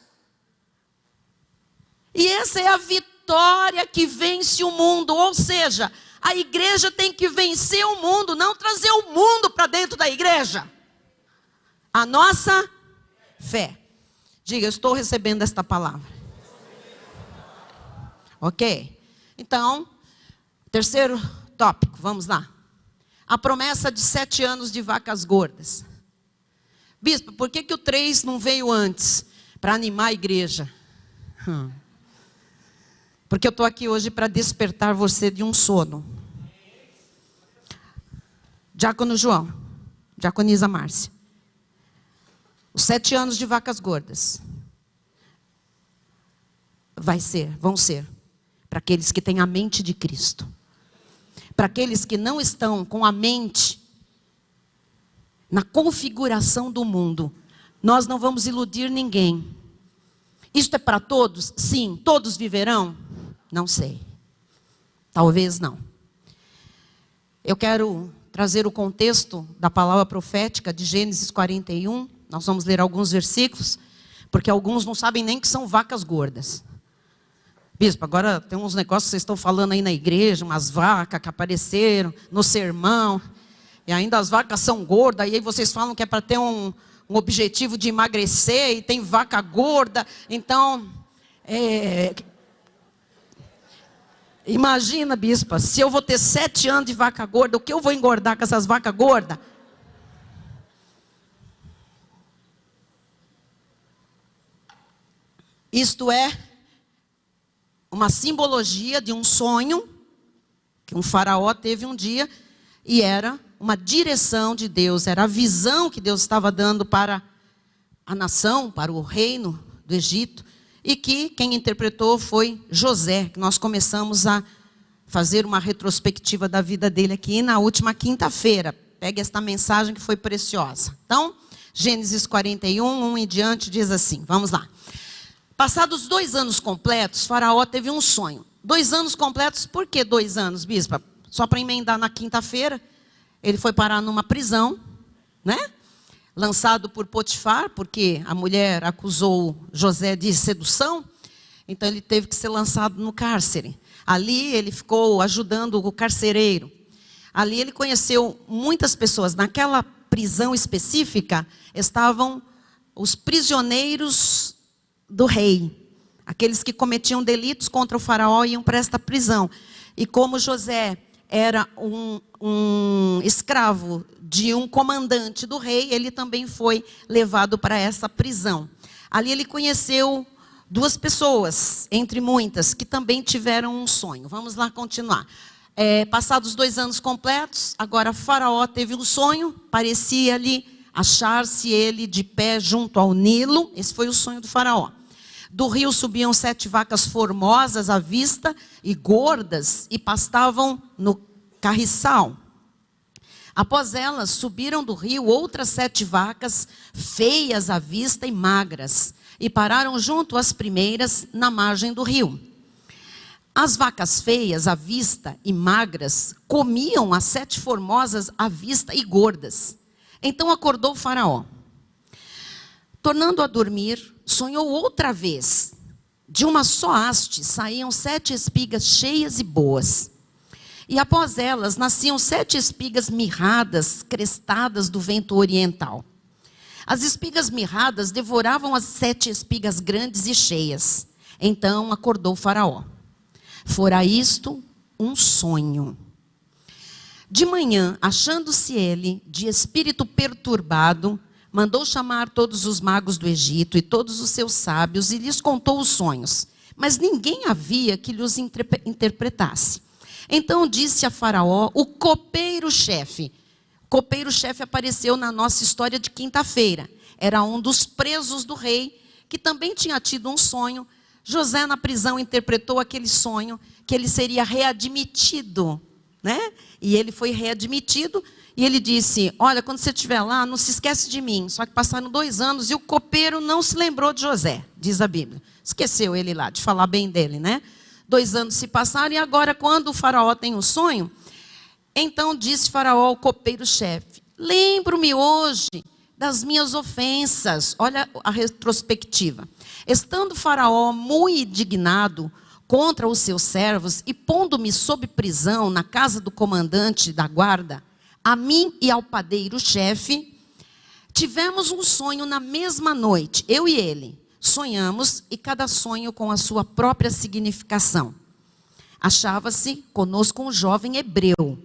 E essa é a vitória que vence o mundo. Ou seja, a igreja tem que vencer o mundo, não trazer o mundo para dentro da igreja. A nossa fé. Diga, eu estou recebendo esta palavra. Ok? Então, terceiro tópico, vamos lá. A promessa de 7 anos de vacas gordas. Bispo, por que o 3 não veio antes? Para animar a igreja. Porque eu estou aqui hoje para despertar você de um sono. Diácono João, diaconisa Márcia. Os 7 anos de vacas gordas. vão ser para aqueles que têm a mente de Cristo. Para aqueles que não estão com a mente na configuração do mundo. Nós não vamos iludir ninguém. Isto é para todos? Sim. Todos viverão? Não sei. Talvez não. Eu quero trazer o contexto da palavra profética de Gênesis 41. Nós vamos ler alguns versículos, porque alguns não sabem nem que são vacas gordas. Bispo, agora tem uns negócios que vocês estão falando aí na igreja, umas vacas que apareceram no sermão, e ainda as vacas são gordas, e aí vocês falam que é para ter um objetivo de emagrecer, e tem vaca gorda, então, imagina, bispa, se eu vou ter 7 anos de vaca gorda, o que eu vou engordar com essas vacas gordas? Isto é uma simbologia de um sonho que um faraó teve um dia, e era uma direção de Deus, era a visão que Deus estava dando para a nação, para o reino do Egito, e que quem interpretou foi José, que nós começamos a fazer uma retrospectiva da vida dele aqui na última quinta-feira. Pegue esta mensagem que foi preciosa. Então, Gênesis 41, 1 em diante, diz assim, vamos lá. Passados 2 anos completos, Faraó teve um sonho. 2 anos completos, por que 2 anos, bispa? Só para emendar na quinta-feira, ele foi parar numa prisão, né? Lançado por Potifar, porque a mulher acusou José de sedução, então ele teve que ser lançado no cárcere. Ali ele ficou ajudando o carcereiro. Ali ele conheceu muitas pessoas. Naquela prisão específica estavam os prisioneiros do rei. Aqueles que cometiam delitos contra o faraó iam para esta prisão. E como José era um escravo de um comandante do rei, ele também foi levado para essa prisão. Ali ele conheceu 2 pessoas, entre muitas, que também tiveram um sonho. Vamos lá continuar. Passados 2 anos completos, agora Faraó teve um sonho, parecia-lhe achar-se ele de pé junto ao Nilo. Esse foi o sonho do Faraó. Do rio subiam 7 vacas formosas à vista e gordas, e pastavam no carriçal. Após elas, subiram do rio outras 7 vacas, feias à vista e magras, e pararam junto às primeiras, na margem do rio. As vacas feias à vista e magras comiam as 7 formosas à vista e gordas. Então acordou o Faraó. Tornando a dormir, sonhou outra vez. De uma só haste saíam 7 espigas cheias e boas. E após elas nasciam 7 espigas mirradas, crestadas do vento oriental. As espigas mirradas devoravam as 7 espigas grandes e cheias. Então acordou o Faraó. Fora isto um sonho. De manhã, achando-se ele de espírito perturbado, mandou chamar todos os magos do Egito e todos os seus sábios e lhes contou os sonhos. Mas ninguém havia que lhes interpretasse. Então disse a Faraó o copeiro-chefe. O copeiro-chefe apareceu na nossa história de quinta-feira. Era um dos presos do rei, que também tinha tido um sonho. José, na prisão, interpretou aquele sonho, que ele seria readmitido, né? E ele foi readmitido, e ele disse, olha, quando você estiver lá, não se esquece de mim. Só que passaram 2 anos, e o copeiro não se lembrou de José, diz a Bíblia. Esqueceu ele lá, de falar bem dele, né? 2 anos se passaram, e agora, quando o faraó tem um sonho, então disse Faraó ao copeiro-chefe, lembro-me hoje das minhas ofensas. Olha a retrospectiva. Estando Faraó muito indignado contra os seus servos e pondo-me sob prisão na casa do comandante da guarda, a mim e ao padeiro-chefe, tivemos um sonho na mesma noite, eu e ele. Sonhamos, e cada sonho com a sua própria significação. Achava-se conosco um jovem hebreu,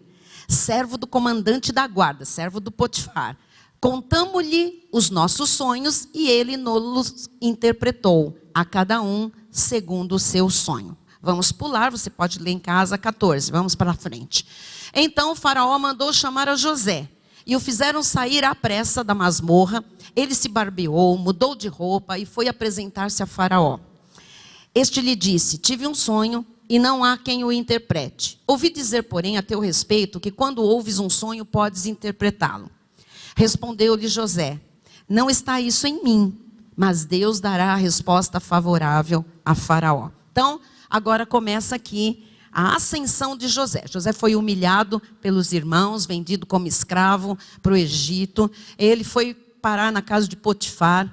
servo do comandante da guarda, servo do Potifar. Contamo-lhe os nossos sonhos e ele nos interpretou, a cada um segundo o seu sonho. Vamos pular, você pode ler em casa 14, vamos para frente. Então o faraó mandou chamar a José e o fizeram sair à pressa da masmorra. Ele se barbeou, mudou de roupa e foi apresentar-se a Faraó. Este lhe disse: tive um sonho e não há quem o interprete. Ouvi dizer, porém, a teu respeito, que quando ouves um sonho, podes interpretá-lo. Respondeu-lhe José: não está isso em mim, mas Deus dará a resposta favorável a Faraó. Então, agora começa aqui a ascensão de José. José foi humilhado pelos irmãos, vendido como escravo para o Egito. Ele foi parar na casa de Potifar.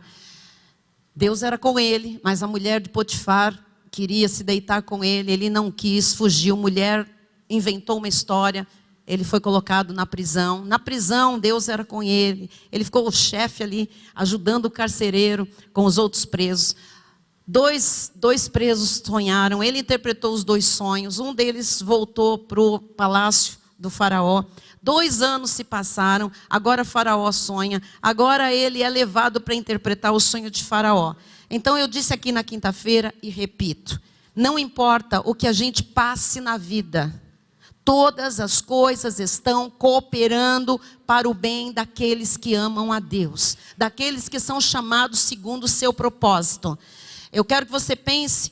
Deus era com ele, mas a mulher de Potifar queria se deitar com ele. Ele não quis, fugiu. Mulher inventou uma história. Ele foi colocado na prisão. Na prisão, Deus era com ele. Ele ficou o chefe ali, ajudando o carcereiro com os outros presos. Dois presos sonharam. Ele interpretou os 2 sonhos. Um deles voltou para o palácio do faraó. 2 anos se passaram. Agora Faraó sonha. Agora ele é levado para interpretar o sonho de Faraó. Então eu disse aqui na quinta-feira e repito: não importa o que a gente passe na vida, todas as coisas estão cooperando para o bem daqueles que amam a Deus, daqueles que são chamados segundo o seu propósito. Eu quero que você pense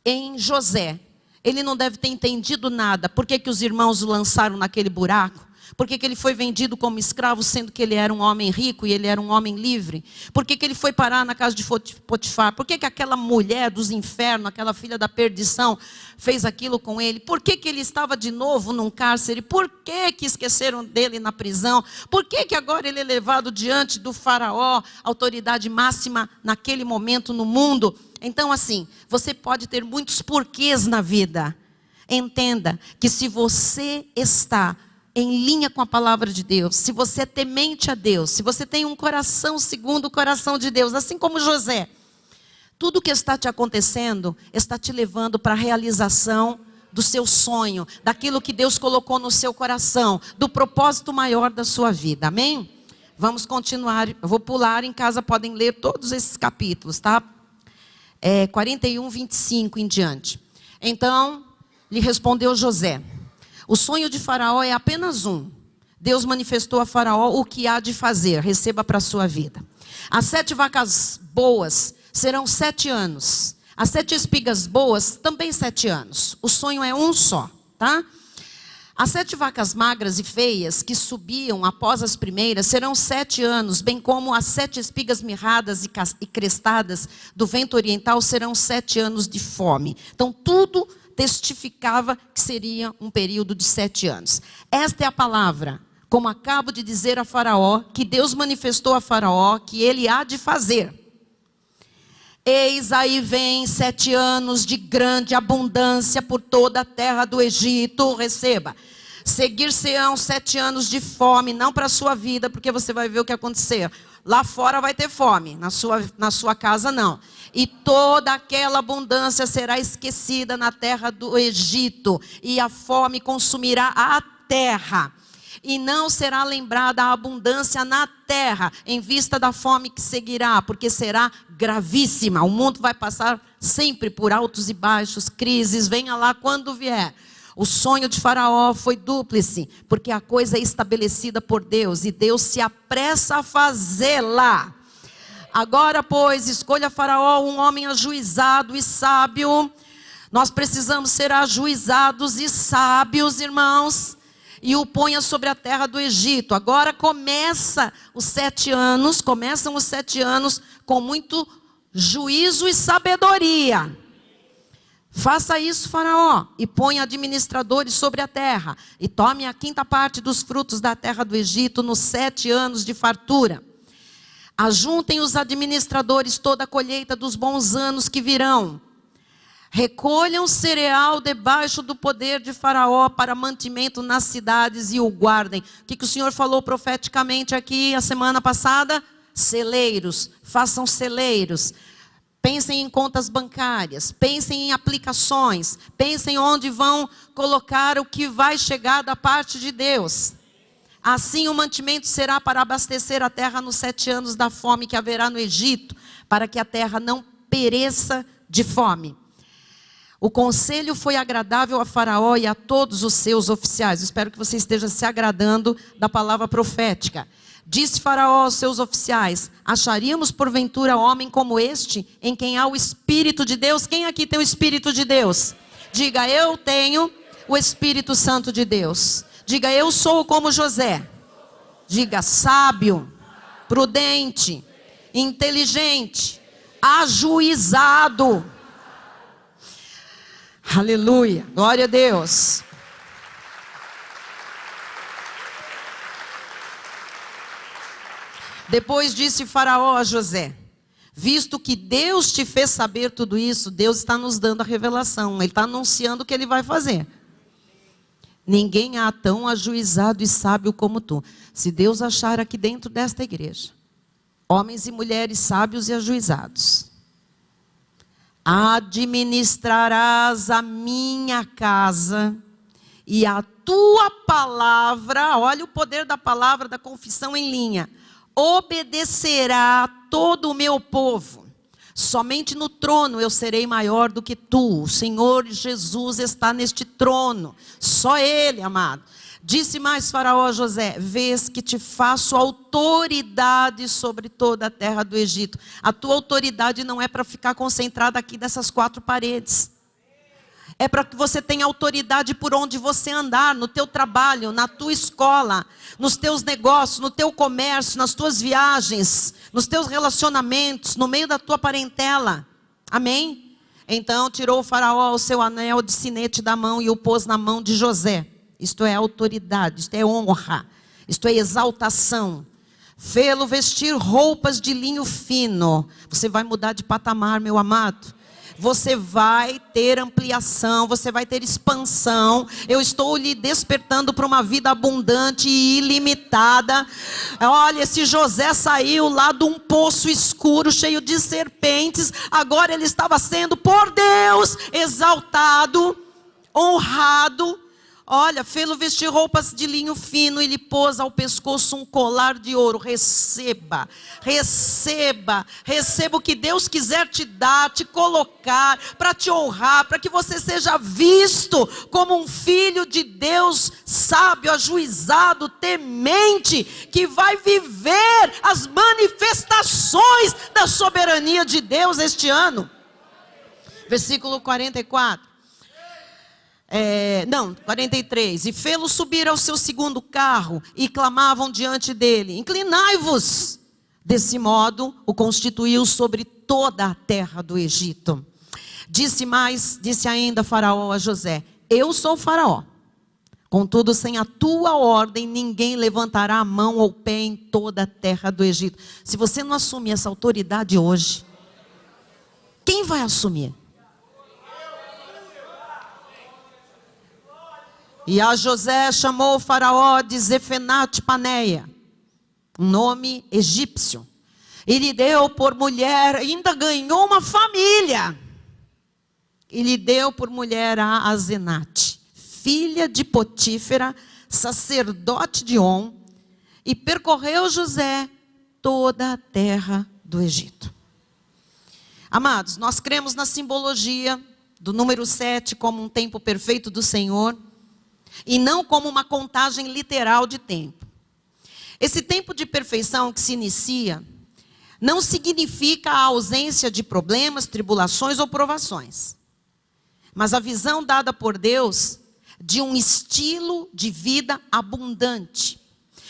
em José. Ele não deve ter entendido nada. Por que os irmãos o lançaram naquele buraco? Por que ele foi vendido como escravo, sendo que ele era um homem rico e ele era um homem livre? Por que ele foi parar na casa de Potifar? Por que aquela mulher dos infernos, aquela filha da perdição, fez aquilo com ele? Por que ele estava de novo num cárcere? Por que esqueceram dele na prisão? Por que agora ele é levado diante do faraó, autoridade máxima naquele momento no mundo? Então, assim, você pode ter muitos porquês na vida. Entenda que se você está em linha com a palavra de Deus, se você é temente a Deus, se você tem um coração segundo o coração de Deus, assim como José, tudo que está te acontecendo está te levando para a realização do seu sonho, daquilo que Deus colocou no seu coração, do propósito maior da sua vida, amém? Vamos continuar, eu vou pular, em casa podem ler todos esses capítulos, tá? 41, 25 em diante. Então, lhe respondeu José: o sonho de Faraó é apenas um. Deus manifestou a Faraó o que há de fazer. Receba para a sua vida. As 7 vacas boas serão 7 anos. As 7 espigas boas também 7 anos. O sonho é um só, tá? As 7 vacas magras e feias que subiam após as primeiras serão 7 anos, bem como as 7 espigas mirradas e crestadas do vento oriental serão 7 anos de fome. Então tudo testificava que seria um período de 7 anos. Esta é a palavra, como acabo de dizer a Faraó, que Deus manifestou a Faraó, que ele há de fazer. Eis aí vem 7 anos de grande abundância por toda a terra do Egito. Receba. Seguir-se-ão 7 anos de fome, não para a sua vida, porque você vai ver o que acontecer. Lá fora vai ter fome, na sua casa não. E toda aquela abundância será esquecida na terra do Egito, e a fome consumirá a terra. E não será lembrada a abundância na terra, em vista da fome que seguirá, porque será gravíssima. O mundo vai passar sempre por altos e baixos, crises, venha lá quando vier. O sonho de Faraó foi dúplice, porque a coisa é estabelecida por Deus, e Deus se apressa a fazê-la. Agora, pois, escolha Faraó um homem ajuizado e sábio. Nós precisamos ser ajuizados e sábios, irmãos. E o ponha sobre a terra do Egito. Agora começam os 7 anos com muito juízo e sabedoria. Faça isso, Faraó, e ponha administradores sobre a terra. E tome a 5ª parte dos frutos da terra do Egito nos 7 anos de fartura. Ajuntem os administradores toda a colheita dos bons anos que virão. Recolham cereal debaixo do poder de Faraó para mantimento nas cidades e o guardem. O que o Senhor falou profeticamente aqui a semana passada? Celeiros, façam celeiros. Pensem em contas bancárias, pensem em aplicações, pensem onde vão colocar o que vai chegar da parte de Deus. Assim o mantimento será para abastecer a terra nos 7 anos da fome que haverá no Egito, para que a terra não pereça de fome. O conselho foi agradável a Faraó e a todos os seus oficiais. Espero que você esteja se agradando da palavra profética. Disse Faraó aos seus oficiais: acharíamos porventura homem como este, em quem há o Espírito de Deus? Quem aqui tem o Espírito de Deus? Diga: eu tenho o Espírito Santo de Deus. Diga: eu sou como José. Diga: sábio, prudente, inteligente, ajuizado. Aleluia, glória a Deus. Depois disse Faraó a José: visto que Deus te fez saber tudo isso, Deus está nos dando a revelação, Ele está anunciando o que Ele vai fazer. Ninguém há tão ajuizado e sábio como tu. Se Deus achar aqui dentro desta igreja homens e mulheres sábios e ajuizados, administrarás a minha casa e a tua palavra, olha o poder da palavra da confissão em linha, obedecerá a todo o meu povo. Somente no trono eu serei maior do que tu. O Senhor Jesus está neste trono. Só Ele, amado. Disse mais Faraó a José: vês que te faço autoridade sobre toda a terra do Egito. A tua autoridade não é para ficar concentrada aqui nessas 4 paredes. É para que você tenha autoridade por onde você andar, no teu trabalho, na tua escola, nos teus negócios, no teu comércio, nas tuas viagens, nos teus relacionamentos, no meio da tua parentela. Amém? Então tirou o Faraó o seu anel de sinete da mão e o pôs na mão de José. Isto é autoridade, isto é honra, isto é exaltação. Fê-lo vestir roupas de linho fino. Você vai mudar de patamar, meu amado. Você vai ter ampliação, você vai ter expansão. Eu estou lhe despertando para uma vida abundante e ilimitada. Olha, esse José saiu lá de um poço escuro, cheio de serpentes. Agora ele estava sendo, por Deus, exaltado, honrado. Olha, fê-lo vestir roupas de linho fino e lhe pôs ao pescoço um colar de ouro. Receba, receba, receba o que Deus quiser te dar, te colocar, para te honrar, para que você seja visto como um filho de Deus, sábio, ajuizado, temente, que vai viver as manifestações da soberania de Deus este ano. Versículo 44. 43. E fê-lo subir ao seu segundo carro, e clamavam diante dele: inclinai-vos. Desse modo o constituiu sobre toda a terra do Egito. Disse ainda Faraó a José: eu sou Faraó, contudo sem a tua ordem ninguém levantará a mão ou pé em toda a terra do Egito. Se você não assumir essa autoridade hoje, quem vai assumir? E a José chamou o Faraó de Zefenate Paneia, um nome egípcio. E lhe deu por mulher, ainda ganhou uma família. E lhe deu por mulher a Azenate, filha de Potífera, sacerdote de On. E percorreu José toda a terra do Egito. Amados, nós cremos na simbologia do número 7 como um tempo perfeito do Senhor, e não como uma contagem literal de tempo. Esse tempo de perfeição que se inicia não significa a ausência de problemas, tribulações ou provações, mas a visão dada por Deus de um estilo de vida abundante,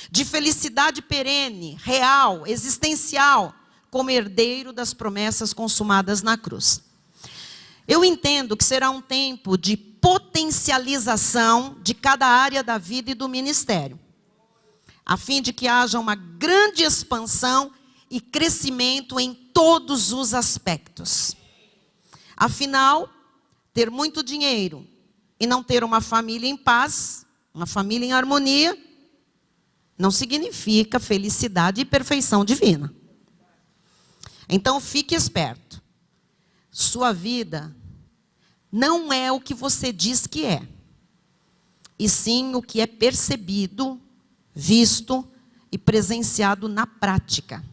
de felicidade perene, real, existencial, como herdeiro das promessas consumadas na cruz. Eu entendo que será um tempo de potencialização de cada área da vida e do ministério, a fim de que haja uma grande expansão e crescimento em todos os aspectos. Afinal, ter muito dinheiro e não ter uma família em paz, uma família em harmonia, não significa felicidade e perfeição divina. Então fique esperto. Sua vida não é o que você diz que é, e sim o que é percebido, visto e presenciado na prática.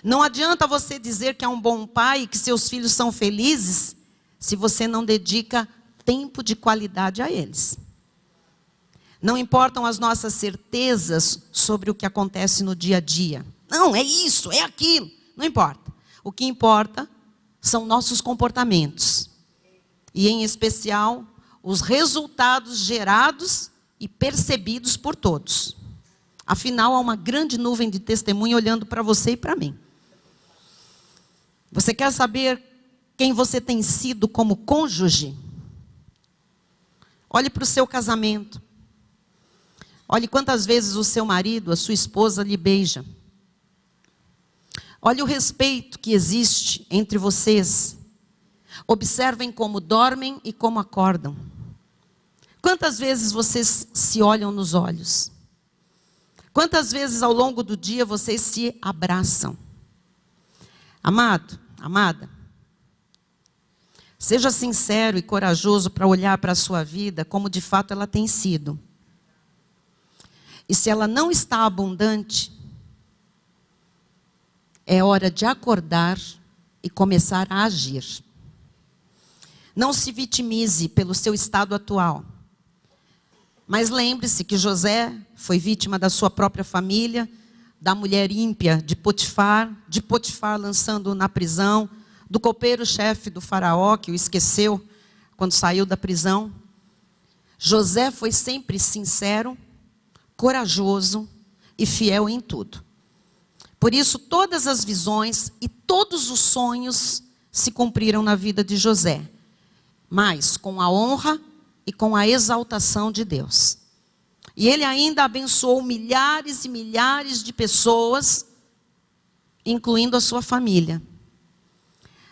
Não adianta você dizer que é um bom pai e que seus filhos são felizes, se você não dedica tempo de qualidade a eles. Não importam as nossas certezas sobre o que acontece no dia a dia. Não, é isso, é aquilo. Não importa. O que importa são nossos comportamentos. E, em especial, os resultados gerados e percebidos por todos. Afinal, há uma grande nuvem de testemunha olhando para você e para mim. Você quer saber quem você tem sido como cônjuge? Olhe para o seu casamento. Olhe quantas vezes o seu marido, a sua esposa lhe beija. Olhe o respeito que existe entre vocês. Observem como dormem e como acordam. Quantas vezes vocês se olham nos olhos? Quantas vezes ao longo do dia vocês se abraçam? Amado, amada, seja sincero e corajoso para olhar para a sua vida como de fato ela tem sido. E se ela não está abundante, é hora de acordar e começar a agir. Não se vitimize pelo seu estado atual. Mas lembre-se que José foi vítima da sua própria família, da mulher ímpia de Potifar lançando-o na prisão, do copeiro-chefe do faraó, que o esqueceu quando saiu da prisão. José foi sempre sincero, corajoso e fiel em tudo. Por isso, todas as visões e todos os sonhos se cumpriram na vida de José, mas com a honra e com a exaltação de Deus. E ele ainda abençoou milhares e milhares de pessoas, incluindo a sua família.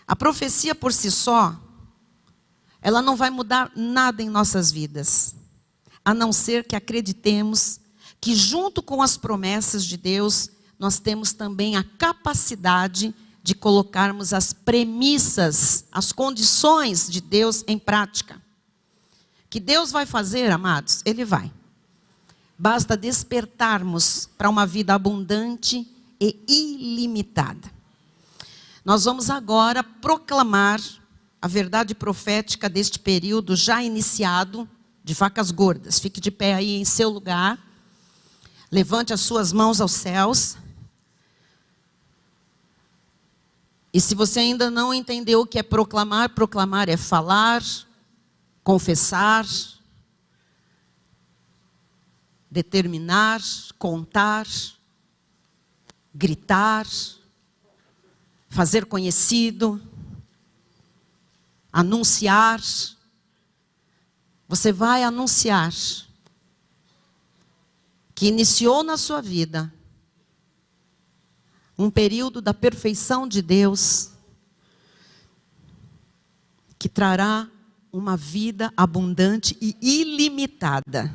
A profecia por si só, ela não vai mudar nada em nossas vidas, a não ser que acreditemos que junto com as promessas de Deus, nós temos também a capacidade de colocarmos as premissas, as condições de Deus em prática. Que Deus vai fazer, amados? Ele vai. Basta despertarmos para uma vida abundante e ilimitada. Nós vamos agora proclamar a verdade profética deste período já iniciado de vacas gordas. Fique de pé aí em seu lugar. Levante as suas mãos aos céus. E se você ainda não entendeu o que é proclamar, proclamar é falar, confessar, determinar, contar, gritar, fazer conhecido, anunciar. Você vai anunciar que iniciou na sua vida um período da perfeição de Deus, que trará uma vida abundante e ilimitada.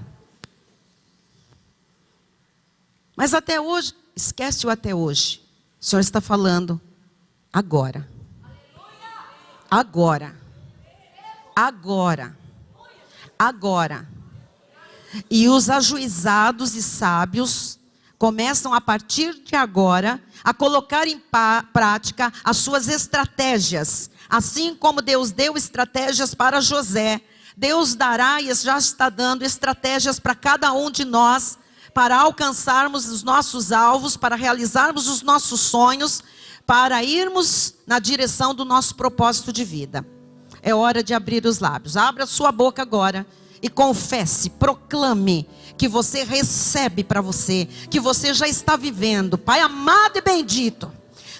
Mas até hoje, esquece o até hoje. O Senhor está falando agora. Agora. Agora. Agora. E os ajuizados e sábios começam a partir de agora a colocar em prática as suas estratégias. Assim como Deus deu estratégias para José, Deus dará e já está dando estratégias para cada um de nós, para alcançarmos os nossos alvos, para realizarmos os nossos sonhos, para irmos na direção do nosso propósito de vida. É hora de abrir os lábios. Abra a sua boca agora e confesse, proclame que você recebe para você, que você já está vivendo. Pai amado e bendito,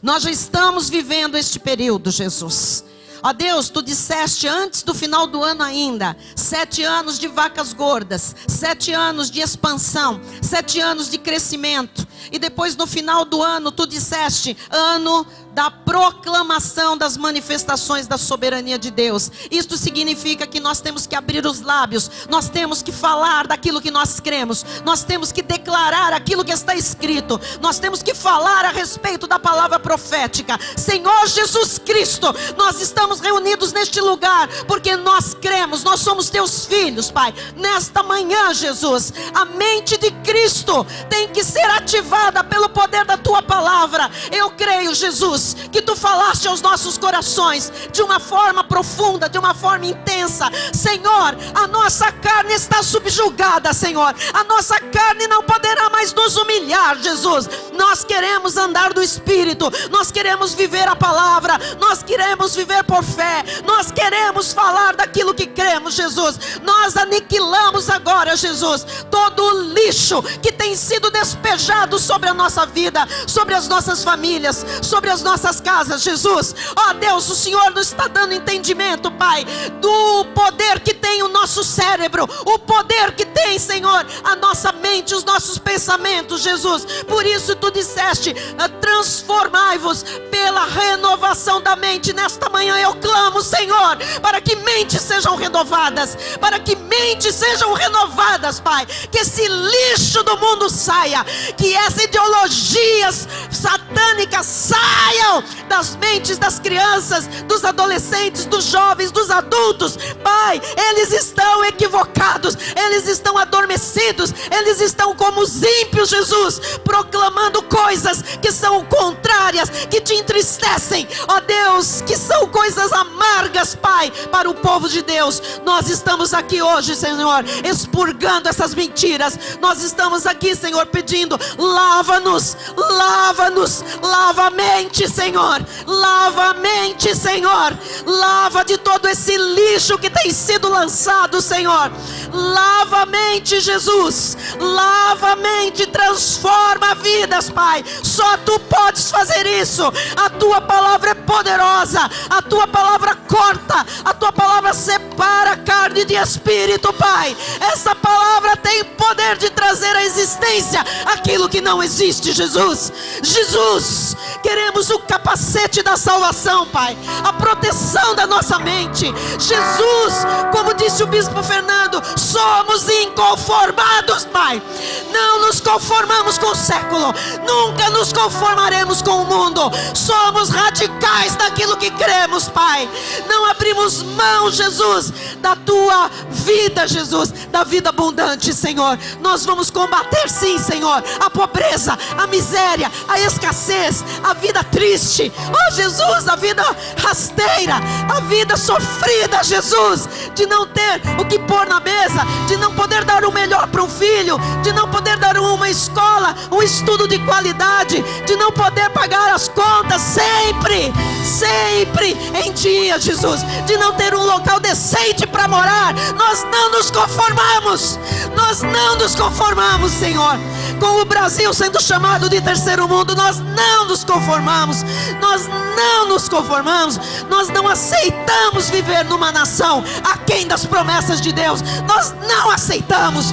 nós já estamos vivendo este período, Jesus. Ó Deus, tu disseste antes do final do ano ainda, 7 anos de vacas gordas, 7 anos de expansão, 7 anos de crescimento. E depois no final do ano tu disseste, ano da proclamação das manifestações da soberania de Deus. Isto significa que nós temos que abrir os lábios, nós temos que falar daquilo que nós cremos, nós temos que declarar aquilo que está escrito, nós temos que falar a respeito da palavra profética. Senhor Jesus Cristo, nós estamos reunidos neste lugar porque nós cremos, nós somos teus filhos, Pai. Nesta manhã, Jesus, a mente de Cristo tem que ser ativada pelo poder da tua palavra. Eu creio, Jesus, Deus, que Tu falaste aos nossos corações de uma forma profunda, de uma forma intensa. Senhor, a nossa carne está subjugada, Senhor. A nossa carne não poderá mais nos humilhar, Jesus. Nós queremos andar do Espírito, nós queremos viver a palavra, nós queremos viver por fé, nós queremos falar daquilo que cremos, Jesus. Nós aniquilamos agora, Jesus, todo o lixo que tem sido despejado sobre a nossa vida, sobre as nossas famílias, sobre as nossas casas, Jesus. Ó Deus, o Senhor nos está dando entendimento, Pai, do poder que tem o nosso cérebro, o poder que tem, Senhor, a nossa mente, os nossos pensamentos, Jesus. Por isso Tu disseste: transformai-vos pela renovação da mente. Nesta manhã eu clamo, Senhor, para que mentes sejam renovadas, para que mentes sejam renovadas, Pai. Que esse lixo do mundo saia, que essas ideologias satânicas saiam das mentes das crianças, dos adolescentes, dos jovens, dos adultos. Pai, eles estão equivocados, eles estão adormecidos, eles estão como os ímpios, Jesus, proclamando coisas que são contrárias, que Te entristecem, ó Deus, que são coisas amargas, Pai, para o povo de Deus. Nós estamos aqui hoje, Senhor, expurgando essas mentiras. Nós estamos aqui, Senhor, pedindo: lava-nos, lava-nos, lava a mente, Senhor, lava a mente, Senhor, lava de todo esse lixo que tem sido lançado, Senhor. Lava a mente, Jesus, lava a mente, transforma vidas, Pai. Só Tu podes fazer isso. A Tua palavra é poderosa, a Tua palavra corta, a Tua palavra separa carne de espírito, Pai. Essa palavra tem poder de trazer à existência aquilo que não existe, Jesus. Jesus, queremos o capacete da salvação, Pai, a proteção da nossa mente. Jesus, como disse o Bispo Fernando, somos inconformados, Pai. Não nos conformamos com o século, nunca nos conformaremos com o mundo. Somos radicais naquilo que cremos, Pai. Não abrimos mão, Jesus, da Tua vida, Jesus, da vida abundante, Senhor. Nós vamos combater, sim, Senhor, a pobreza, a miséria, a escassez, a vida triste, oh Jesus, a vida rasteira, a vida sofrida, Jesus, de não ter o que pôr na mesa, de não poder dar o melhor para um filho, de não poder dar uma escola, um estudo de qualidade, de não poder pagar as contas sempre, sempre em dia, Jesus, de não ter um local decente para morar. Nós não nos conformamos, nós não nos conformamos, Senhor, com o Brasil sendo chamado de terceiro mundo. Nós não nos conformamos, nós não nos conformamos, nós não aceitamos viver numa nação aquém das promessas de Deus. Nós não aceitamos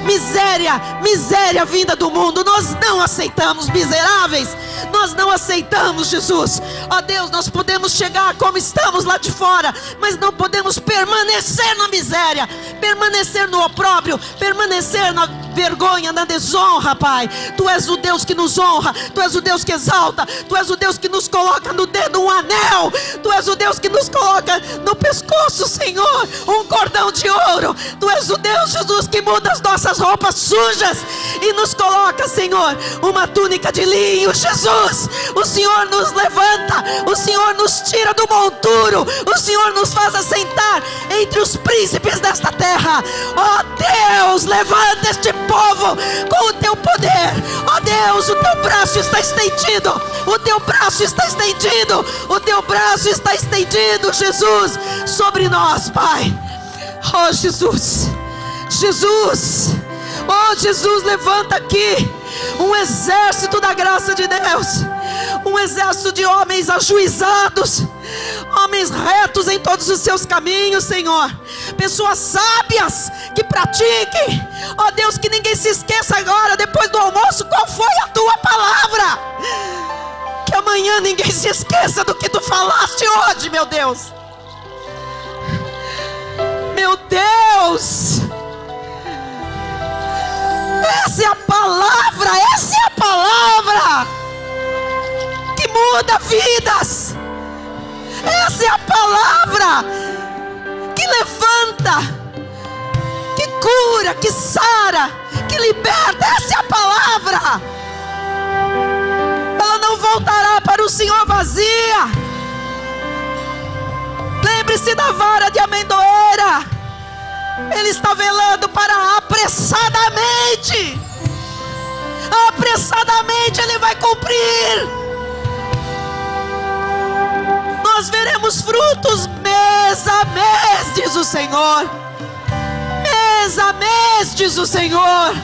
miséria, miséria vinda do mundo. Nós não aceitamos miseráveis, nós não aceitamos, Jesus. Ó Deus, nós podemos chegar como estamos lá de fora, mas não podemos permanecer na miséria, permanecer no opróbrio, permanecer na vergonha, na desonra, Pai. Tu és o Deus que nos honra, Tu és o Deus que exalta, Tu és o Deus que nos coloca no dedo um anel, Tu és o Deus que nos coloca no pescoço, Senhor, um cordão de ouro. Tu és o Deus, Jesus, que muda as nossas roupas sujas e nos coloca, Senhor, uma túnica de linho. Jesus, o Senhor nos levanta, o Senhor nos tira do monturo, o Senhor nos faz assentar entre os príncipes desta terra. Ó Deus, levanta este povo com o Teu poder. Ó Deus, o Teu braço está estendido, o Teu braço está estendido, o Teu braço está estendido, Jesus, sobre nós, Pai. Oh Jesus, Jesus, oh Jesus, levanta aqui um exército da graça de Deus, um exército de homens ajuizados, homens retos em todos os seus caminhos, Senhor, pessoas sábias que pratiquem, ó Deus, que ninguém se esqueça agora, depois do almoço, qual foi a Tua palavra, que amanhã ninguém se esqueça do que Tu falaste hoje, meu Deus. Meu Deus, essa é a palavra, essa é a palavra que muda vidas, essa é a palavra que levanta, que cura, que sara, que liberta. Essa é a palavra. Ela não voltará para o Senhor vazia. vazia. Lembre-se da vara de amendoeira. Ele está velando para apressadamente Ele vai cumprir. Nós veremos frutos mês a mês, diz o Senhor. Mês a mês, diz o Senhor.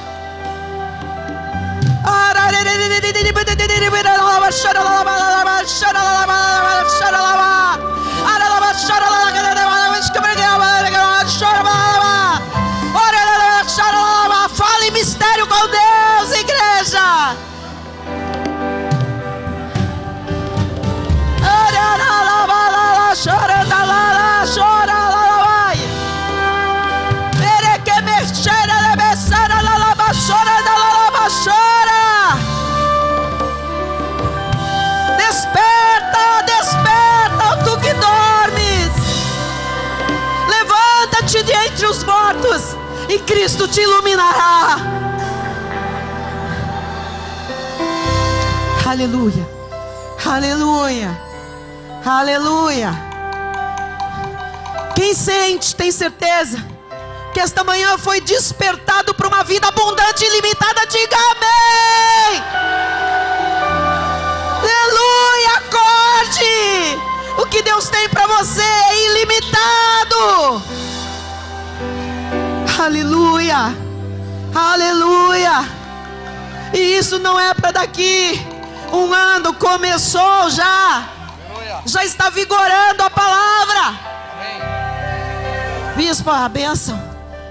Fale mistério com Deus, igreja. Desperta, tu que dormes. Levanta-te de entre os mortos e Cristo te iluminará. Aleluia, aleluia, aleluia. Quem sente, tem certeza que esta manhã foi despertado para uma vida abundante e ilimitada. Diga amém. Aleluia, acorde. O que Deus tem para você é ilimitado. Aleluia, aleluia. E isso não é para daqui um ano, começou já está vigorando a palavra. Amém. Bispo, a bênção.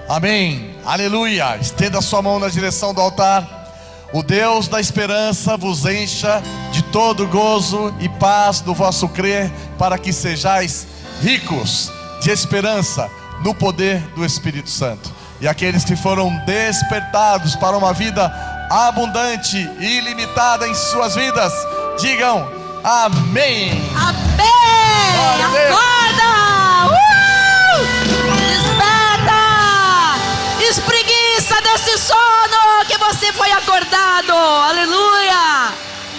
Amém, aleluia. Estenda sua mão na direção do altar. O Deus da esperança vos encha de todo gozo e paz do vosso crer, para que sejais ricos de esperança no poder do Espírito Santo. E aqueles que foram despertados para uma vida abundante e ilimitada em suas vidas, digam amém. Amém. Acorda. Desperta. Espreguiça desse sono que você foi acordado. Aleluia.